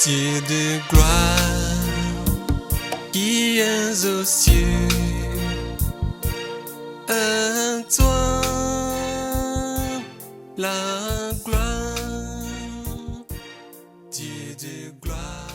Dieu de gloire, qui es aux cieux, à toi la gloire, Dieu de gloire.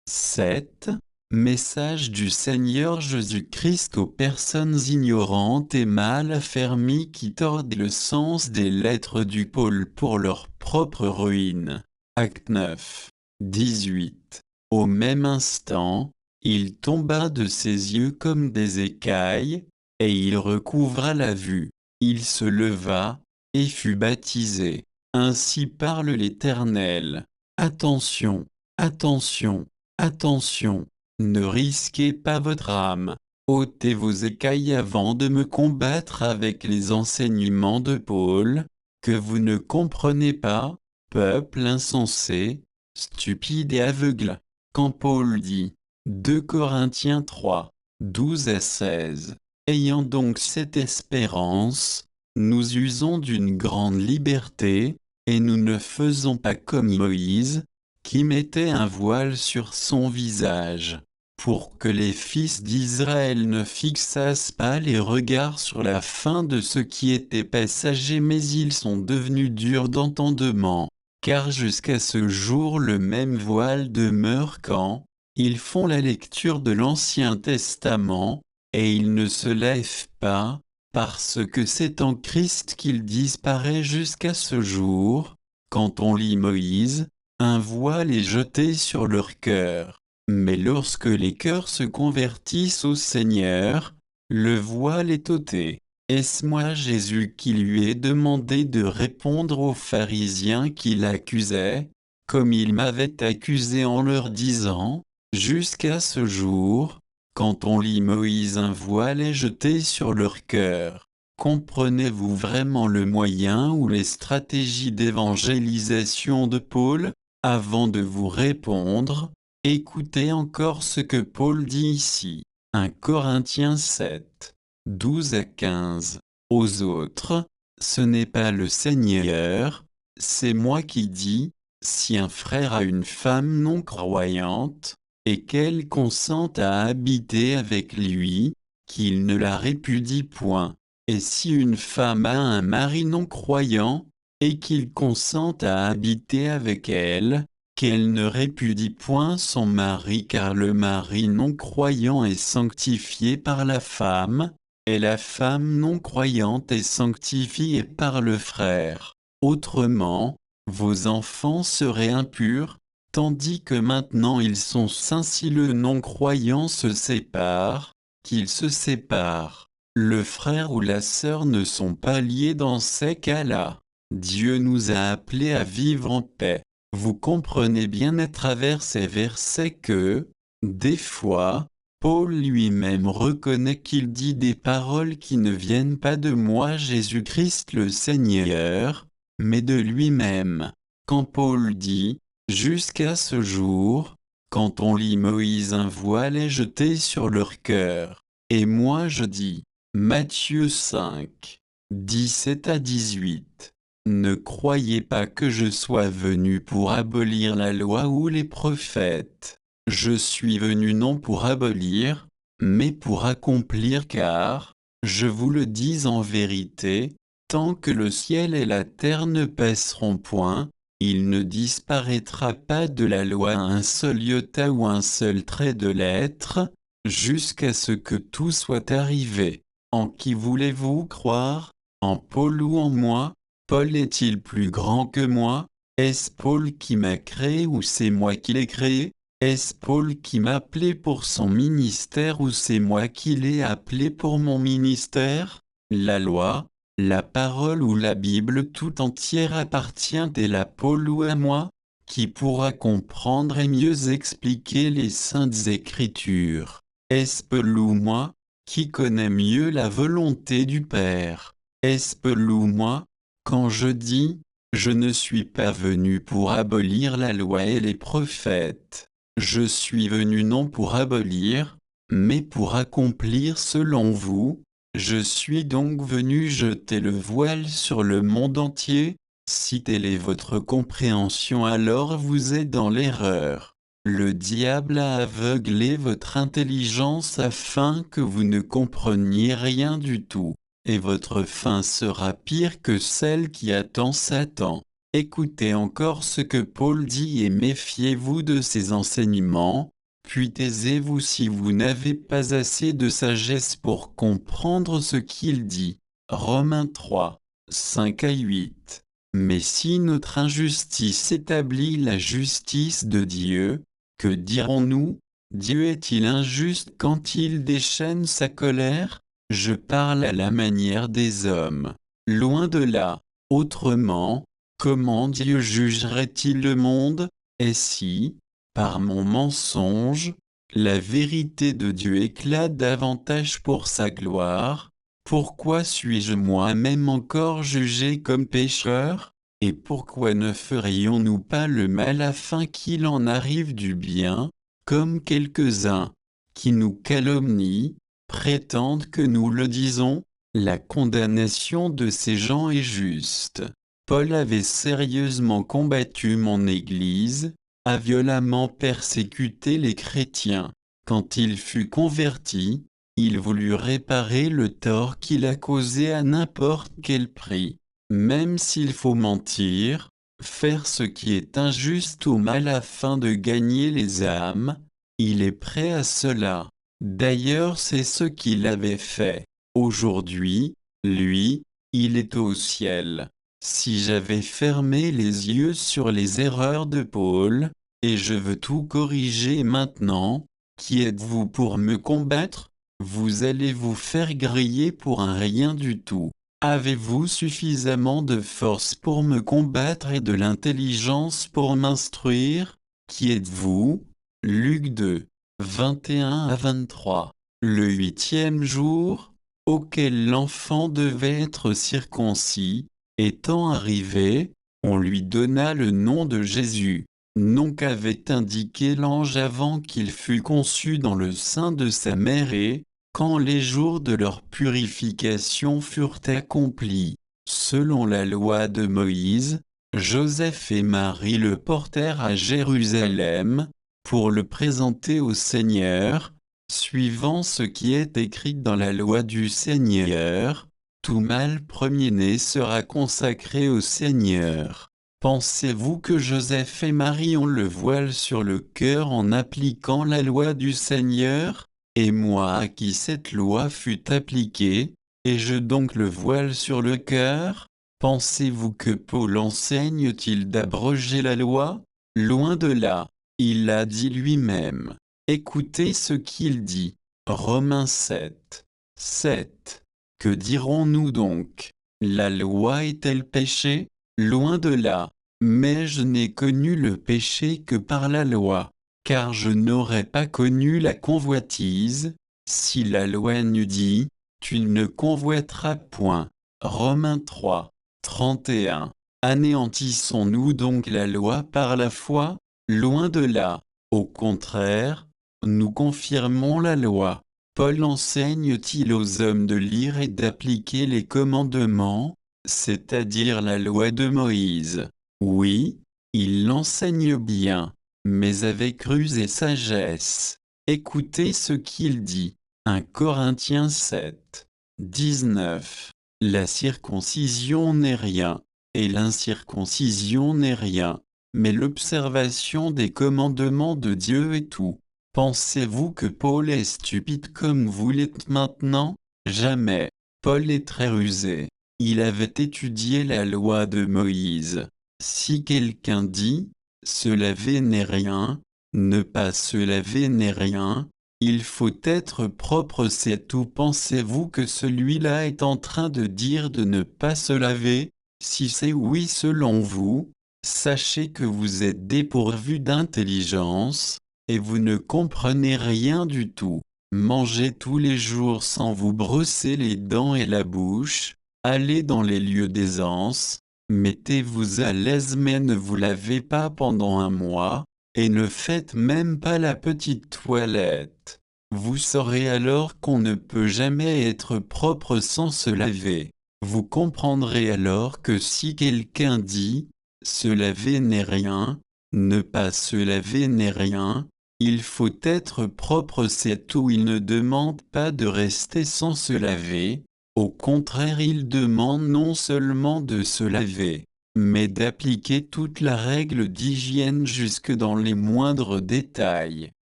7. Message du Seigneur Jésus-Christ aux personnes ignorantes et mal affermies qui tordent le sens des lettres du Paul pour leur propre ruine. Acte 9, 18. Au même instant, il tomba de ses yeux comme des écailles, et il recouvra la vue. Il se leva, et fut baptisé. Ainsi parle l'Éternel. Attention, attention, attention. Ne risquez pas votre âme. Ôtez vos écailles avant de me combattre avec les enseignements de Paul, que vous ne comprenez pas, peuple insensé, stupide et aveugle. Quand Paul dit, 2 Corinthiens 3, 12 à 16, ayant donc cette espérance, nous usons d'une grande liberté, et nous ne faisons pas comme Moïse, qui mettait un voile sur son visage, pour que les fils d'Israël ne fixassent pas les regards sur la fin de ce qui était passager, mais ils sont devenus durs d'entendement, car jusqu'à ce jour le même voile demeure quand ils font la lecture de l'Ancien Testament, et ils ne se lèvent pas, parce que c'est en Christ qu'il disparaît jusqu'à ce jour. Quand on lit Moïse, un voile est jeté sur leur cœur. Mais lorsque les cœurs se convertissent au Seigneur, le voile est ôté. Est-ce moi Jésus qui lui ai demandé de répondre aux pharisiens qui l'accusaient, comme il m'avait accusé en leur disant, jusqu'à ce jour, quand on lit Moïse, un voile est jeté sur leur cœur. Comprenez-vous vraiment le moyen ou les stratégies d'évangélisation de Paul? Avant de vous répondre, écoutez encore ce que Paul dit ici. 1 Corinthiens 7, 12 à 15. Aux autres, ce n'est pas le Seigneur, c'est moi qui dis, si un frère a une femme non croyante, et qu'elle consente à habiter avec lui, qu'il ne la répudie point. Et si une femme a un mari non croyant, et qu'il consente à habiter avec elle, qu'elle ne répudie point son mari, car le mari non croyant est sanctifié par la femme, et la femme non croyante est sanctifiée par le frère. Autrement, vos enfants seraient impurs, tandis que maintenant ils sont saints. Si le non-croyant se sépare, qu'il se sépare. Le frère ou la sœur ne sont pas liés dans ces cas-là. Dieu nous a appelés à vivre en paix. Vous comprenez bien à travers ces versets que, des fois, Paul lui-même reconnaît qu'il dit des paroles qui ne viennent pas de moi Jésus-Christ le Seigneur, mais de lui-même. Quand Paul dit, jusqu'à ce jour, quand on lit Moïse, un voile est jeté sur leur cœur. Et moi je dis, Matthieu 5, 17 à 18. Ne croyez pas que je sois venu pour abolir la loi ou les prophètes. Je suis venu non pour abolir, mais pour accomplir, car, je vous le dis en vérité, tant que le ciel et la terre ne passeront point, il ne disparaîtra pas de la loi un seul iota ou un seul trait de lettre, jusqu'à ce que tout soit arrivé. En qui voulez-vous croire, en Paul ou en moi? Paul est-il plus grand que moi? Est-ce Paul qui m'a créé ou c'est moi qui l'ai créé? Est-ce Paul qui m'a appelé pour son ministère ou c'est moi qui l'ai appelé pour mon ministère? La loi, la parole ou la Bible tout entière appartient-elle à Paul ou à moi? Qui pourra comprendre et mieux expliquer les saintes écritures? Est-ce Paul ou moi? Qui connaît mieux la volonté du Père? Est-ce Paul ou moi? Quand je dis, je ne suis pas venu pour abolir la loi et les prophètes, je suis venu non pour abolir, mais pour accomplir selon vous. Je suis donc venu jeter le voile sur le monde entier, Si telle est votre compréhension, alors vous êtes dans l'erreur. Le diable a aveuglé votre intelligence afin que vous ne compreniez rien du tout, et votre fin sera pire que celle qui attend Satan. Écoutez encore ce que Paul dit et méfiez-vous de ses enseignements, puis taisez-vous si vous n'avez pas assez de sagesse pour comprendre ce qu'il dit. Romains 3, 5 à 8. Mais si notre injustice établit la justice de Dieu, que dirons-nous? Dieu est-il injuste quand il déchaîne sa colère? Je parle à la manière des hommes. Loin de là. Autrement, comment Dieu jugerait-il le monde? Et si, par mon mensonge, la vérité de Dieu éclate davantage pour sa gloire, pourquoi suis-je moi-même encore jugé comme pécheur? Et pourquoi ne ferions-nous pas le mal afin qu'il en arrive du bien, comme quelques-uns, qui nous calomnient, prétendent que nous le disons? La condamnation de ces gens est juste. Paul avait sérieusement combattu mon Église, a violemment persécuté les chrétiens. Quand il fut converti, il voulut réparer le tort qu'il a causé à n'importe quel prix. Même s'il faut mentir, faire ce qui est injuste ou mal afin de gagner les âmes, il est prêt à cela. D'ailleurs, c'est ce qu'il avait fait. Aujourd'hui, lui, il est au ciel. Si j'avais fermé les yeux sur les erreurs de Paul, et je veux tout corriger maintenant, qui êtes-vous pour me combattre? Vous allez vous faire griller pour un rien du tout. Avez-vous suffisamment de force pour me combattre et de l'intelligence pour m'instruire? Qui êtes-vous? Luc 2, 21 à 23. Le 8e jour, auquel l'enfant devait être circoncis, étant arrivé, on lui donna le nom de Jésus, nom qu'avait indiqué l'ange avant qu'il fût conçu dans le sein de sa mère et, quand les jours de leur purification furent accomplis, selon la loi de Moïse, Joseph et Marie le portèrent à Jérusalem, pour le présenter au Seigneur, suivant ce qui est écrit dans la loi du Seigneur, tout mâle premier-né sera consacré au Seigneur. Pensez-vous que Joseph et Marie ont le voile sur le cœur en appliquant la loi du Seigneur? Et moi à qui cette loi fut appliquée, ai-je donc le voile sur le cœur? Pensez-vous que Paul enseigne-t-il d'abroger la loi? Loin de là, il l'a dit lui-même. Écoutez ce qu'il dit. Romains 7, 7. Que dirons-nous donc? La loi est-elle péché? Loin de là. Mais je n'ai connu le péché que par la loi. Car je n'aurais pas connu la convoitise, si la loi n'eût dit, tu ne convoiteras point. Romains 3, 31. Anéantissons-nous donc la loi par la foi? Loin de là. Au contraire, nous confirmons la loi. Paul enseigne-t-il aux hommes de lire et d'appliquer les commandements, c'est-à-dire la loi de Moïse? Oui, il l'enseigne bien, mais avec ruse et sagesse. Écoutez ce qu'il dit. 1 Corinthiens 7, 19. La circoncision n'est rien, et l'incirconcision n'est rien, mais l'observation des commandements de Dieu est tout. Pensez-vous que Paul est stupide comme vous l'êtes maintenant? Jamais. Paul est très rusé. Il avait étudié la loi de Moïse. Si quelqu'un dit, se laver n'est rien, ne pas se laver n'est rien, il faut être propre, c'est tout. Pensez-vous que celui-là est en train de dire de ne pas se laver? Si c'est oui selon vous, sachez que vous êtes dépourvu d'intelligence, et vous ne comprenez rien du tout. Mangez tous les jours sans vous brosser les dents et la bouche, allez dans les lieux d'aisance, mettez-vous à l'aise mais ne vous lavez pas pendant un mois, et ne faites même pas la petite toilette. Vous saurez alors qu'on ne peut jamais être propre sans se laver. Vous comprendrez alors que si quelqu'un dit « se laver n'est rien », ne pas se laver n'est rien, il faut être propre, c'est tout. Il ne demande pas de rester sans se laver, au contraire il demande non seulement de se laver, mais d'appliquer toute la règle d'hygiène jusque dans les moindres détails.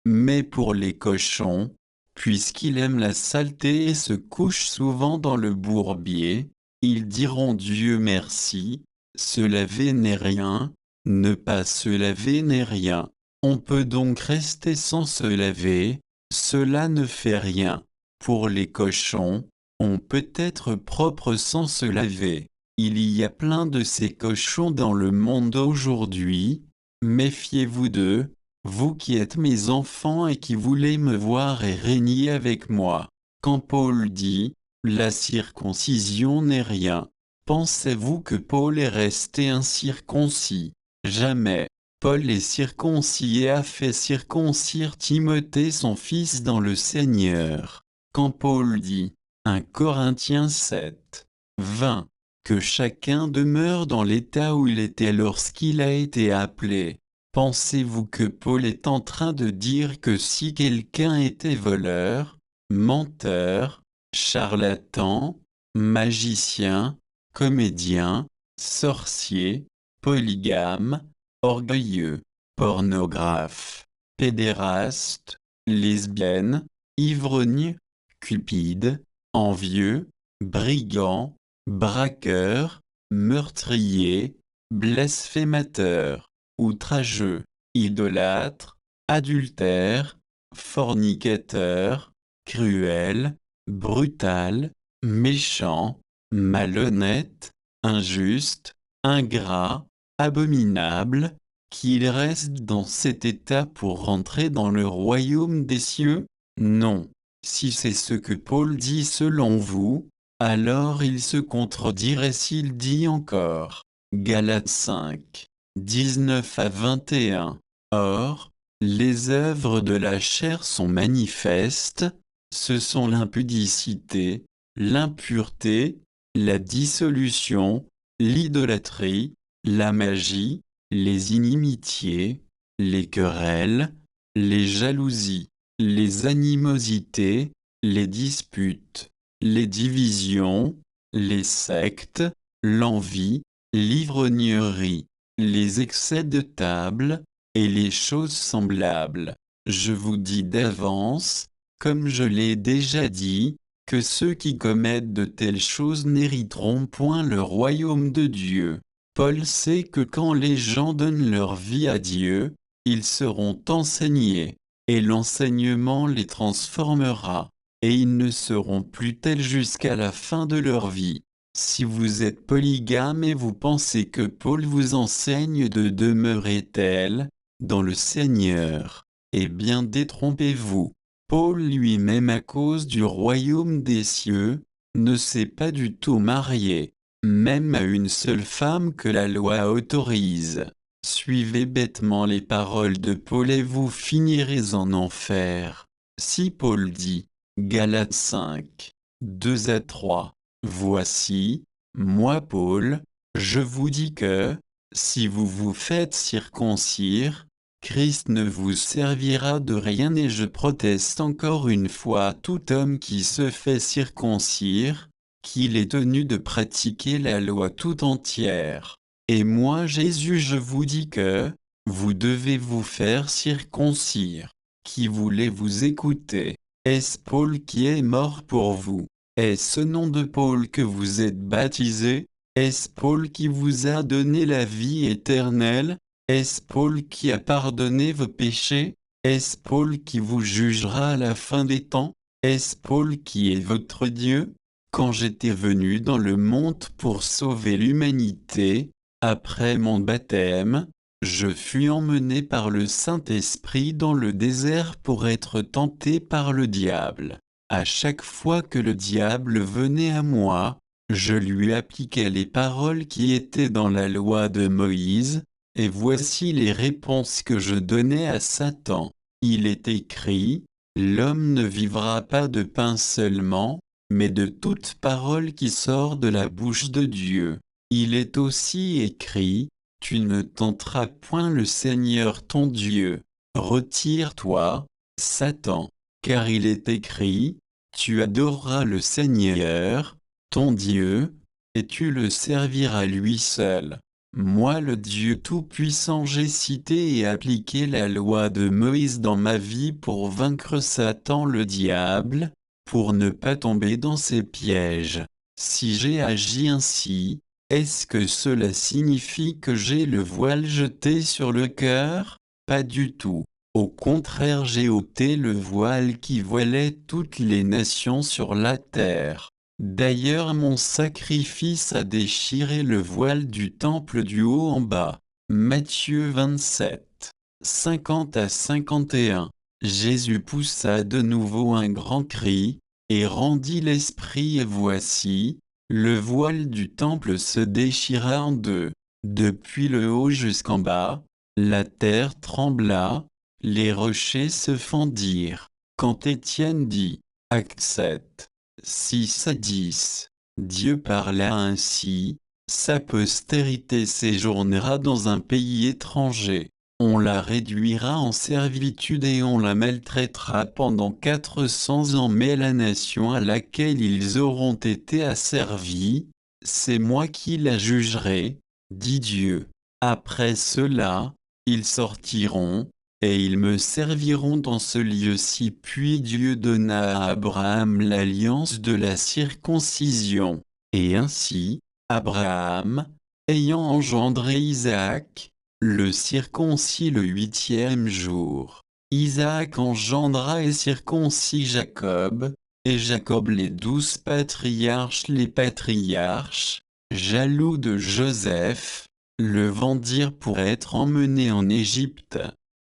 Mais pour les cochons, puisqu'ils aiment la saleté et se couchent souvent dans le bourbier, ils diront Dieu merci, se laver n'est rien, ne pas se laver n'est rien. On peut donc rester sans se laver, cela ne fait rien. Pour les cochons, on peut être propre sans se laver. Il y a plein de ces cochons dans le monde aujourd'hui, méfiez-vous d'eux, vous qui êtes mes enfants et qui voulez me voir et régner avec moi. Quand Paul dit « la circoncision n'est rien », pensez-vous que Paul est resté incirconcis? Jamais. Paul est circoncis et a fait circoncire Timothée son fils dans le Seigneur. Quand Paul dit, 1 Corinthiens 7, 20, que chacun demeure dans l'état où il était lorsqu'il a été appelé, pensez-vous que Paul est en train de dire que si quelqu'un était voleur, menteur, charlatan, magicien, comédien, sorcier, polygame, orgueilleux, pornographe, pédéraste, lesbienne, ivrogne, cupide, envieux, brigand, braqueur, meurtrier, blasphémateur, outrageux, idolâtre, adultère, fornicateur, cruel, brutal, méchant, malhonnête, injuste, ingrat, abominable, qu'il reste dans cet état pour rentrer dans le royaume des cieux? Non. Si c'est ce que Paul dit selon vous, alors il se contredirait s'il dit encore. Galates 5, 19 à 21. Or, les œuvres de la chair sont manifestes, ce sont l'impudicité, l'impureté, la dissolution, l'idolâtrie, la magie, les inimitiés, les querelles, les jalousies, les animosités, les disputes, les divisions, les sectes, l'envie, l'ivrognerie, les excès de table, et les choses semblables. Je vous dis d'avance, comme je l'ai déjà dit, que ceux qui commettent de telles choses n'hériteront point le royaume de Dieu. Paul sait que quand les gens donnent leur vie à Dieu, ils seront enseignés, et l'enseignement les transformera, et ils ne seront plus tels jusqu'à la fin de leur vie. Si vous êtes polygame et vous pensez que Paul vous enseigne de demeurer tel, dans le Seigneur, eh bien détrompez-vous. Paul lui-même à cause du royaume des cieux, ne s'est pas du tout marié, même à une seule femme que la loi autorise. Suivez bêtement les paroles de Paul et vous finirez en enfer. Si Paul dit, Galates 5, 2 à 3, voici, moi Paul, je vous dis que, si vous vous faites circoncire, Christ ne vous servira de rien et je proteste encore une fois à tout homme qui se fait circoncire, qu'il est tenu de pratiquer la loi tout entière. Et moi Jésus je vous dis que, vous devez vous faire circoncire. Qui voulait vous écouter? Est-ce Paul qui est mort pour vous? Est-ce au nom de Paul que vous êtes baptisé? Est-ce Paul qui vous a donné la vie éternelle? Est-ce Paul qui a pardonné vos péchés? Est-ce Paul qui vous jugera à la fin des temps? Est-ce Paul qui est votre Dieu? Quand j'étais venu dans le monde pour sauver l'humanité, après mon baptême, je fus emmené par le Saint-Esprit dans le désert pour être tenté par le diable. À chaque fois que le diable venait à moi, je lui appliquais les paroles qui étaient dans la loi de Moïse, et voici les réponses que je donnais à Satan. Il est écrit, l'homme ne vivra pas de pain seulement, mais de toute parole qui sort de la bouche de Dieu. Il est aussi écrit, tu ne tenteras point le Seigneur ton Dieu. Retire-toi, Satan, car il est écrit, tu adoreras le Seigneur, ton Dieu, et tu le serviras lui seul. Moi le Dieu Tout-Puissant, j'ai cité et appliqué la loi de Moïse dans ma vie pour vaincre Satan le diable, pour ne pas tomber dans ses pièges. Si j'ai agi ainsi, est-ce que cela signifie que j'ai le voile jeté sur le cœur? Pas du tout. Au contraire, j'ai ôté le voile qui voilait toutes les nations sur la terre. D'ailleurs, mon sacrifice a déchiré le voile du temple du haut en bas. Matthieu 27, 50 à 51. Jésus poussa de nouveau un grand cri, et rendit l'esprit, et voici, le voile du temple se déchira en deux. Depuis le haut jusqu'en bas, la terre trembla, les rochers se fendirent. Quand Étienne dit, Acte 7, 6 à 10, Dieu parla ainsi, sa postérité séjournera dans un pays étranger. On la réduira en servitude et on la maltraitera pendant 400 ans, mais la nation à laquelle ils auront été asservis, c'est moi qui la jugerai, dit Dieu. Après cela, ils sortiront, et ils me serviront dans ce lieu-ci. Puis Dieu donna à Abraham l'alliance de la circoncision. Et ainsi, Abraham, ayant engendré Isaac, le circoncis le 8e jour. Isaac engendra et circoncis Jacob, et Jacob les 12 patriarches. Les patriarches, jaloux de Joseph, le vendirent pour être emmené en Égypte.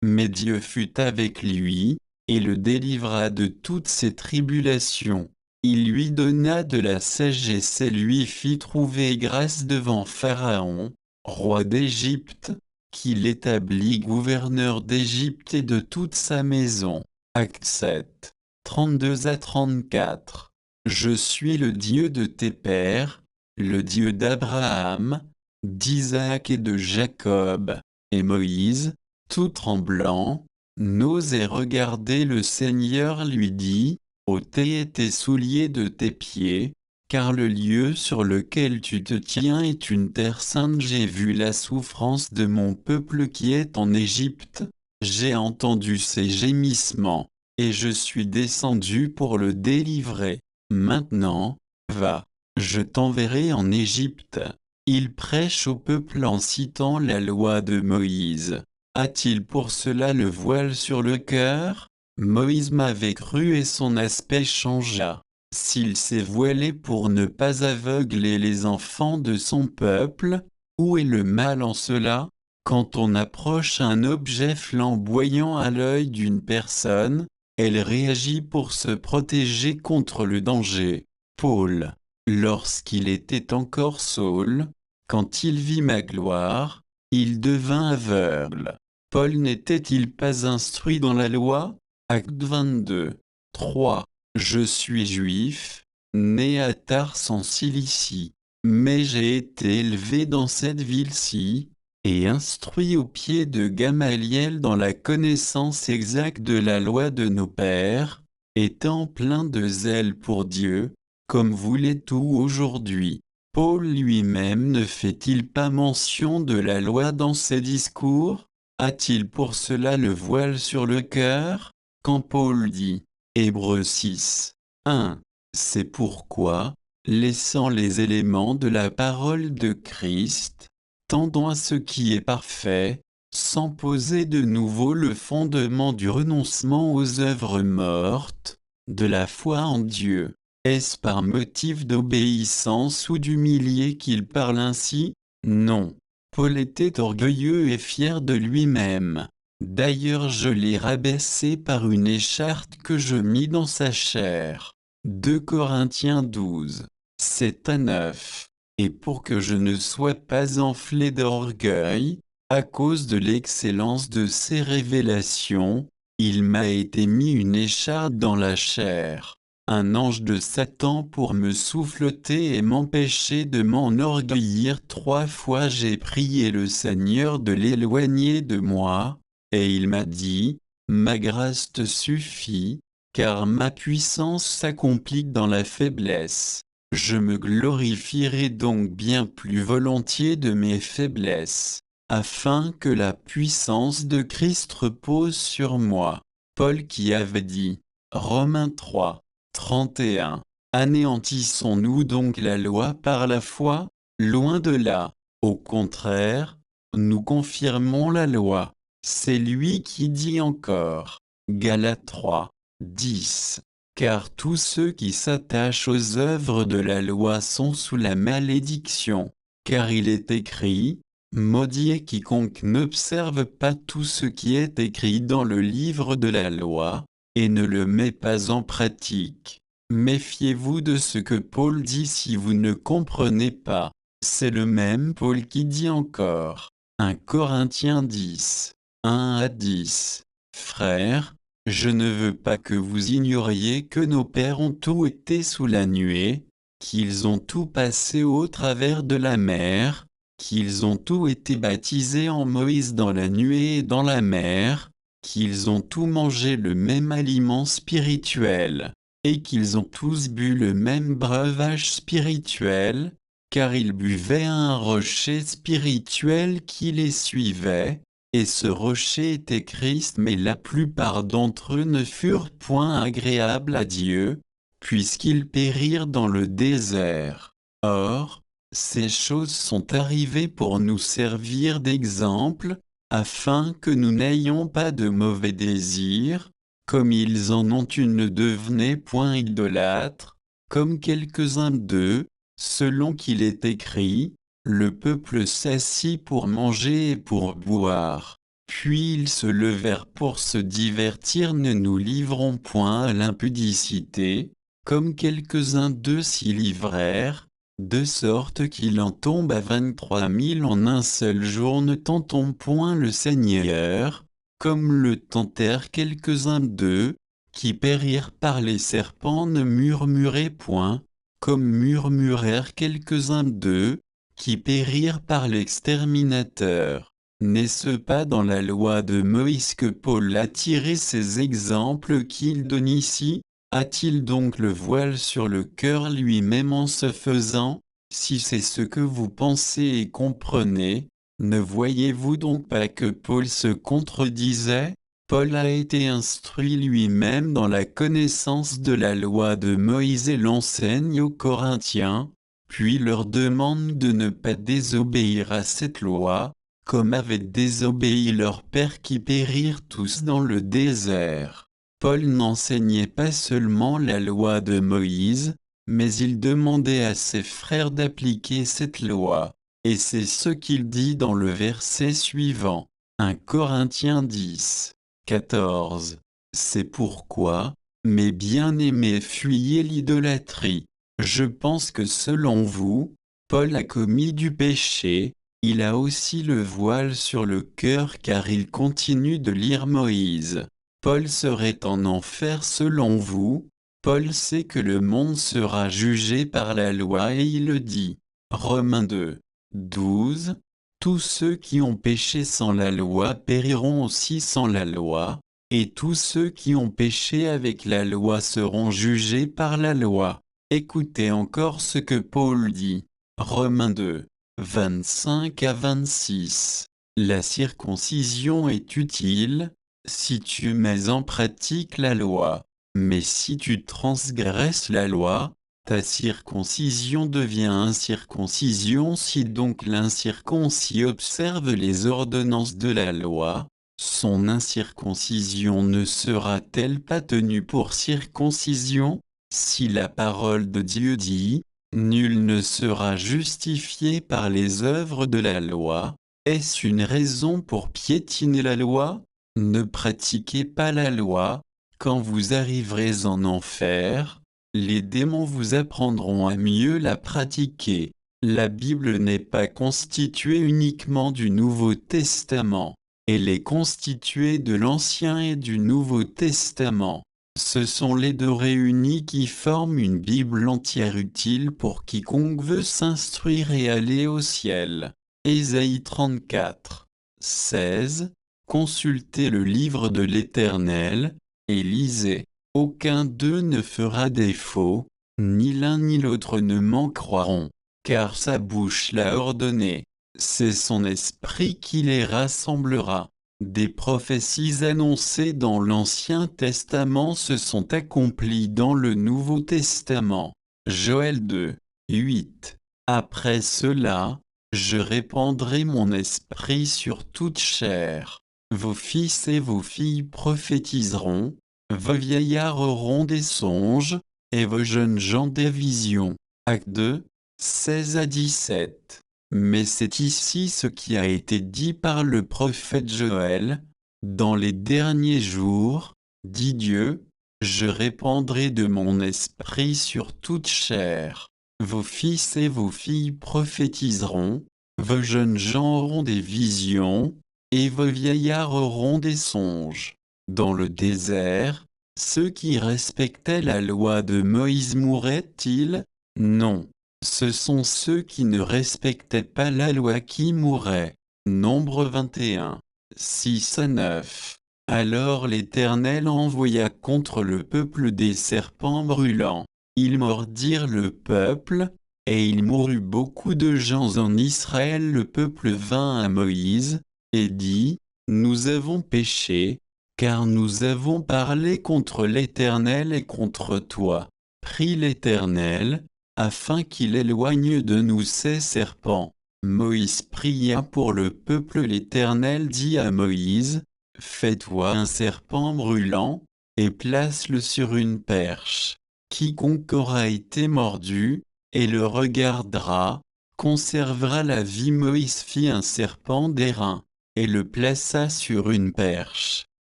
Mais Dieu fut avec lui, et le délivra de toutes ses tribulations. Il lui donna de la sagesse et lui fit trouver grâce devant Pharaon, roi d'Égypte, qui l'établit gouverneur d'Égypte et de toute sa maison. Acte 7, 32 à 34. Je suis le Dieu de tes pères, le Dieu d'Abraham, d'Isaac et de Jacob. Et Moïse, tout tremblant, n'osait regarder le Seigneur, lui dit, ôtez tes souliers de tes pieds, car le lieu sur lequel tu te tiens est une terre sainte. J'ai vu la souffrance de mon peuple qui est en Égypte, j'ai entendu ses gémissements, et je suis descendu pour le délivrer. Maintenant, va, je t'enverrai en Égypte. Il prêche au peuple en citant la loi de Moïse. A-t-il pour cela le voile sur le cœur? Moïse m'avait cru et son aspect changea. S'il s'est voilé pour ne pas aveugler les enfants de son peuple, où est le mal en cela? Quand on approche un objet flamboyant à l'œil d'une personne, elle réagit pour se protéger contre le danger. Paul, lorsqu'il était encore Saul, quand il vit ma gloire, il devint aveugle. Paul n'était-il pas instruit dans la loi? Acte 22, 3. Je suis juif, né à Tars en Cilicie, mais j'ai été élevé dans cette ville-ci, et instruit au pied de Gamaliel dans la connaissance exacte de la loi de nos pères, étant plein de zèle pour Dieu, comme vous l'êtes tout aujourd'hui. Paul lui-même ne fait-il pas mention de la loi dans ses discours? A-t-il pour cela le voile sur le cœur? Quand Paul dit, Hébreux 6, 1, c'est pourquoi, laissant les éléments de la parole de Christ, tendons à ce qui est parfait, sans poser de nouveau le fondement du renoncement aux œuvres mortes, de la foi en Dieu. Est-ce par motif d'obéissance ou d'humilier qu'il parle ainsi? Non. Paul était orgueilleux et fier de lui-même. D'ailleurs je l'ai rabaissé par une écharpe que je mis dans sa chair. 2 Corinthiens 12, 7 à 9. Et pour que je ne sois pas enflé d'orgueil, à cause de l'excellence de ses révélations, il m'a été mis une écharpe dans la chair. un ange de Satan pour me souffleter et m'empêcher de m'enorgueillir. 3 fois j'ai prié le Seigneur de l'éloigner de moi, et il m'a dit, ma grâce te suffit, car ma puissance s'accomplit dans la faiblesse. Je me glorifierai donc bien plus volontiers de mes faiblesses, afin que la puissance de Christ repose sur moi. Paul qui avait dit, Romains 3, 31. Anéantissons-nous donc la loi par la foi? Loin de là. Au contraire, nous confirmons la loi. C'est lui qui dit encore. Galates 3, 10. Car tous ceux qui s'attachent aux œuvres de la loi sont sous la malédiction. Car il est écrit, maudit est quiconque n'observe pas tout ce qui est écrit dans le livre de la loi, et ne le met pas en pratique. Méfiez-vous de ce que Paul dit si vous ne comprenez pas. C'est le même Paul qui dit encore. 1 Corinthiens 10, 1 à 10. Frères, je ne veux pas que vous ignoriez que nos pères ont tous été sous la nuée, qu'ils ont tous passé au travers de la mer, qu'ils ont tous été baptisés en Moïse dans la nuée et dans la mer, qu'ils ont tous mangé le même aliment spirituel, et qu'ils ont tous bu le même breuvage spirituel, car ils buvaient à un rocher spirituel qui les suivait, et ce rocher était Christ, mais la plupart d'entre eux ne furent point agréables à Dieu, puisqu'ils périrent dans le désert. Or, ces choses sont arrivées pour nous servir d'exemple, afin que nous n'ayons pas de mauvais désirs, comme ils en ont eu. Ne devenez point idolâtres, comme quelques-uns d'eux, selon qu'il est écrit, le peuple s'assit pour manger et pour boire. Puis ils se levèrent pour se divertir. Ne nous livrons point à l'impudicité, comme quelques-uns d'eux s'y livrèrent, de sorte qu'il en tombe à 23 000 en un seul jour. Ne tentons point le Seigneur, comme le tentèrent quelques-uns d'eux, qui périrent par les serpents. Ne murmurez point, comme murmurèrent quelques-uns d'eux, qui périrent par l'exterminateur. N'est-ce pas dans la loi de Moïse que Paul a tiré ces exemples qu'il donne ici? A-t-il donc le voile sur le cœur lui-même en ce faisant? Si c'est ce que vous pensez et comprenez, ne voyez-vous donc pas que Paul se contredisait? Paul a été instruit lui-même dans la connaissance de la loi de Moïse et l'enseigne aux Corinthiens, puis leur demande de ne pas désobéir à cette loi, comme avaient désobéi leurs pères qui périrent tous dans le désert. Paul n'enseignait pas seulement la loi de Moïse, mais il demandait à ses frères d'appliquer cette loi, et c'est ce qu'il dit dans le verset suivant. 1 Corinthiens 10, 14. C'est pourquoi, mes bien-aimés, fuyez l'idolâtrie. Je pense que selon vous, Paul a commis du péché. Il a aussi le voile sur le cœur car il continue de lire Moïse. Paul serait en enfer selon vous. Paul sait que le monde sera jugé par la loi et il le dit. Romains 2, 12. Tous ceux qui ont péché sans la loi périront aussi sans la loi, et tous ceux qui ont péché avec la loi seront jugés par la loi. Écoutez encore ce que Paul dit. Romains 2, 25 à 26. La circoncision est utile, si tu mets en pratique la loi. Mais si tu transgresses la loi, ta circoncision devient incirconcision. Si donc l'incirconcis observe les ordonnances de la loi, son incirconcision ne sera-t-elle pas tenue pour circoncision? Si la parole de Dieu dit, nul ne sera justifié par les œuvres de la loi, est-ce une raison pour piétiner la loi? Ne pratiquez pas la loi, quand vous arriverez en enfer, les démons vous apprendront à mieux la pratiquer. La Bible n'est pas constituée uniquement du Nouveau Testament, elle est constituée de l'Ancien et du Nouveau Testament. Ce sont les deux réunis qui forment une Bible entière utile pour quiconque veut s'instruire et aller au ciel. Ésaïe 34, 16. Consultez le livre de l'Éternel, et lisez. Aucun d'eux ne fera défaut, ni l'un ni l'autre ne manqueront, car sa bouche l'a ordonné. C'est son esprit qui les rassemblera. Des prophéties annoncées dans l'Ancien Testament se sont accomplies dans le Nouveau Testament. Joël 2, 8. Après cela, je répandrai mon esprit sur toute chair. Vos fils et vos filles prophétiseront, vos vieillards auront des songes, et vos jeunes gens des visions. Actes 2, 16 à 17. Mais c'est ici ce qui a été dit par le prophète Joël. Dans les derniers jours, dit Dieu, je répandrai de mon esprit sur toute chair. Vos fils et vos filles prophétiseront, vos jeunes gens auront des visions, et vos vieillards auront des songes. Dans le désert, ceux qui respectaient la loi de Moïse mourraient-ils? Non. Ce sont ceux qui ne respectaient pas la loi qui mouraient. Nombre 21, 6 à 9. Alors l'Éternel envoya contre le peuple des serpents brûlants. Ils mordirent le peuple, et il mourut beaucoup de gens en Israël. Le peuple vint à Moïse, et dit, nous avons péché, car nous avons parlé contre l'Éternel et contre toi. Prie l'Éternel, afin qu'il éloigne de nous ces serpents. Moïse pria pour le peuple. L'Éternel dit à Moïse, fais-toi un serpent brûlant, et place-le sur une perche. Quiconque aura été mordu, et le regardera, conservera la vie. Moïse fit un serpent d'airain, et le plaça sur une perche.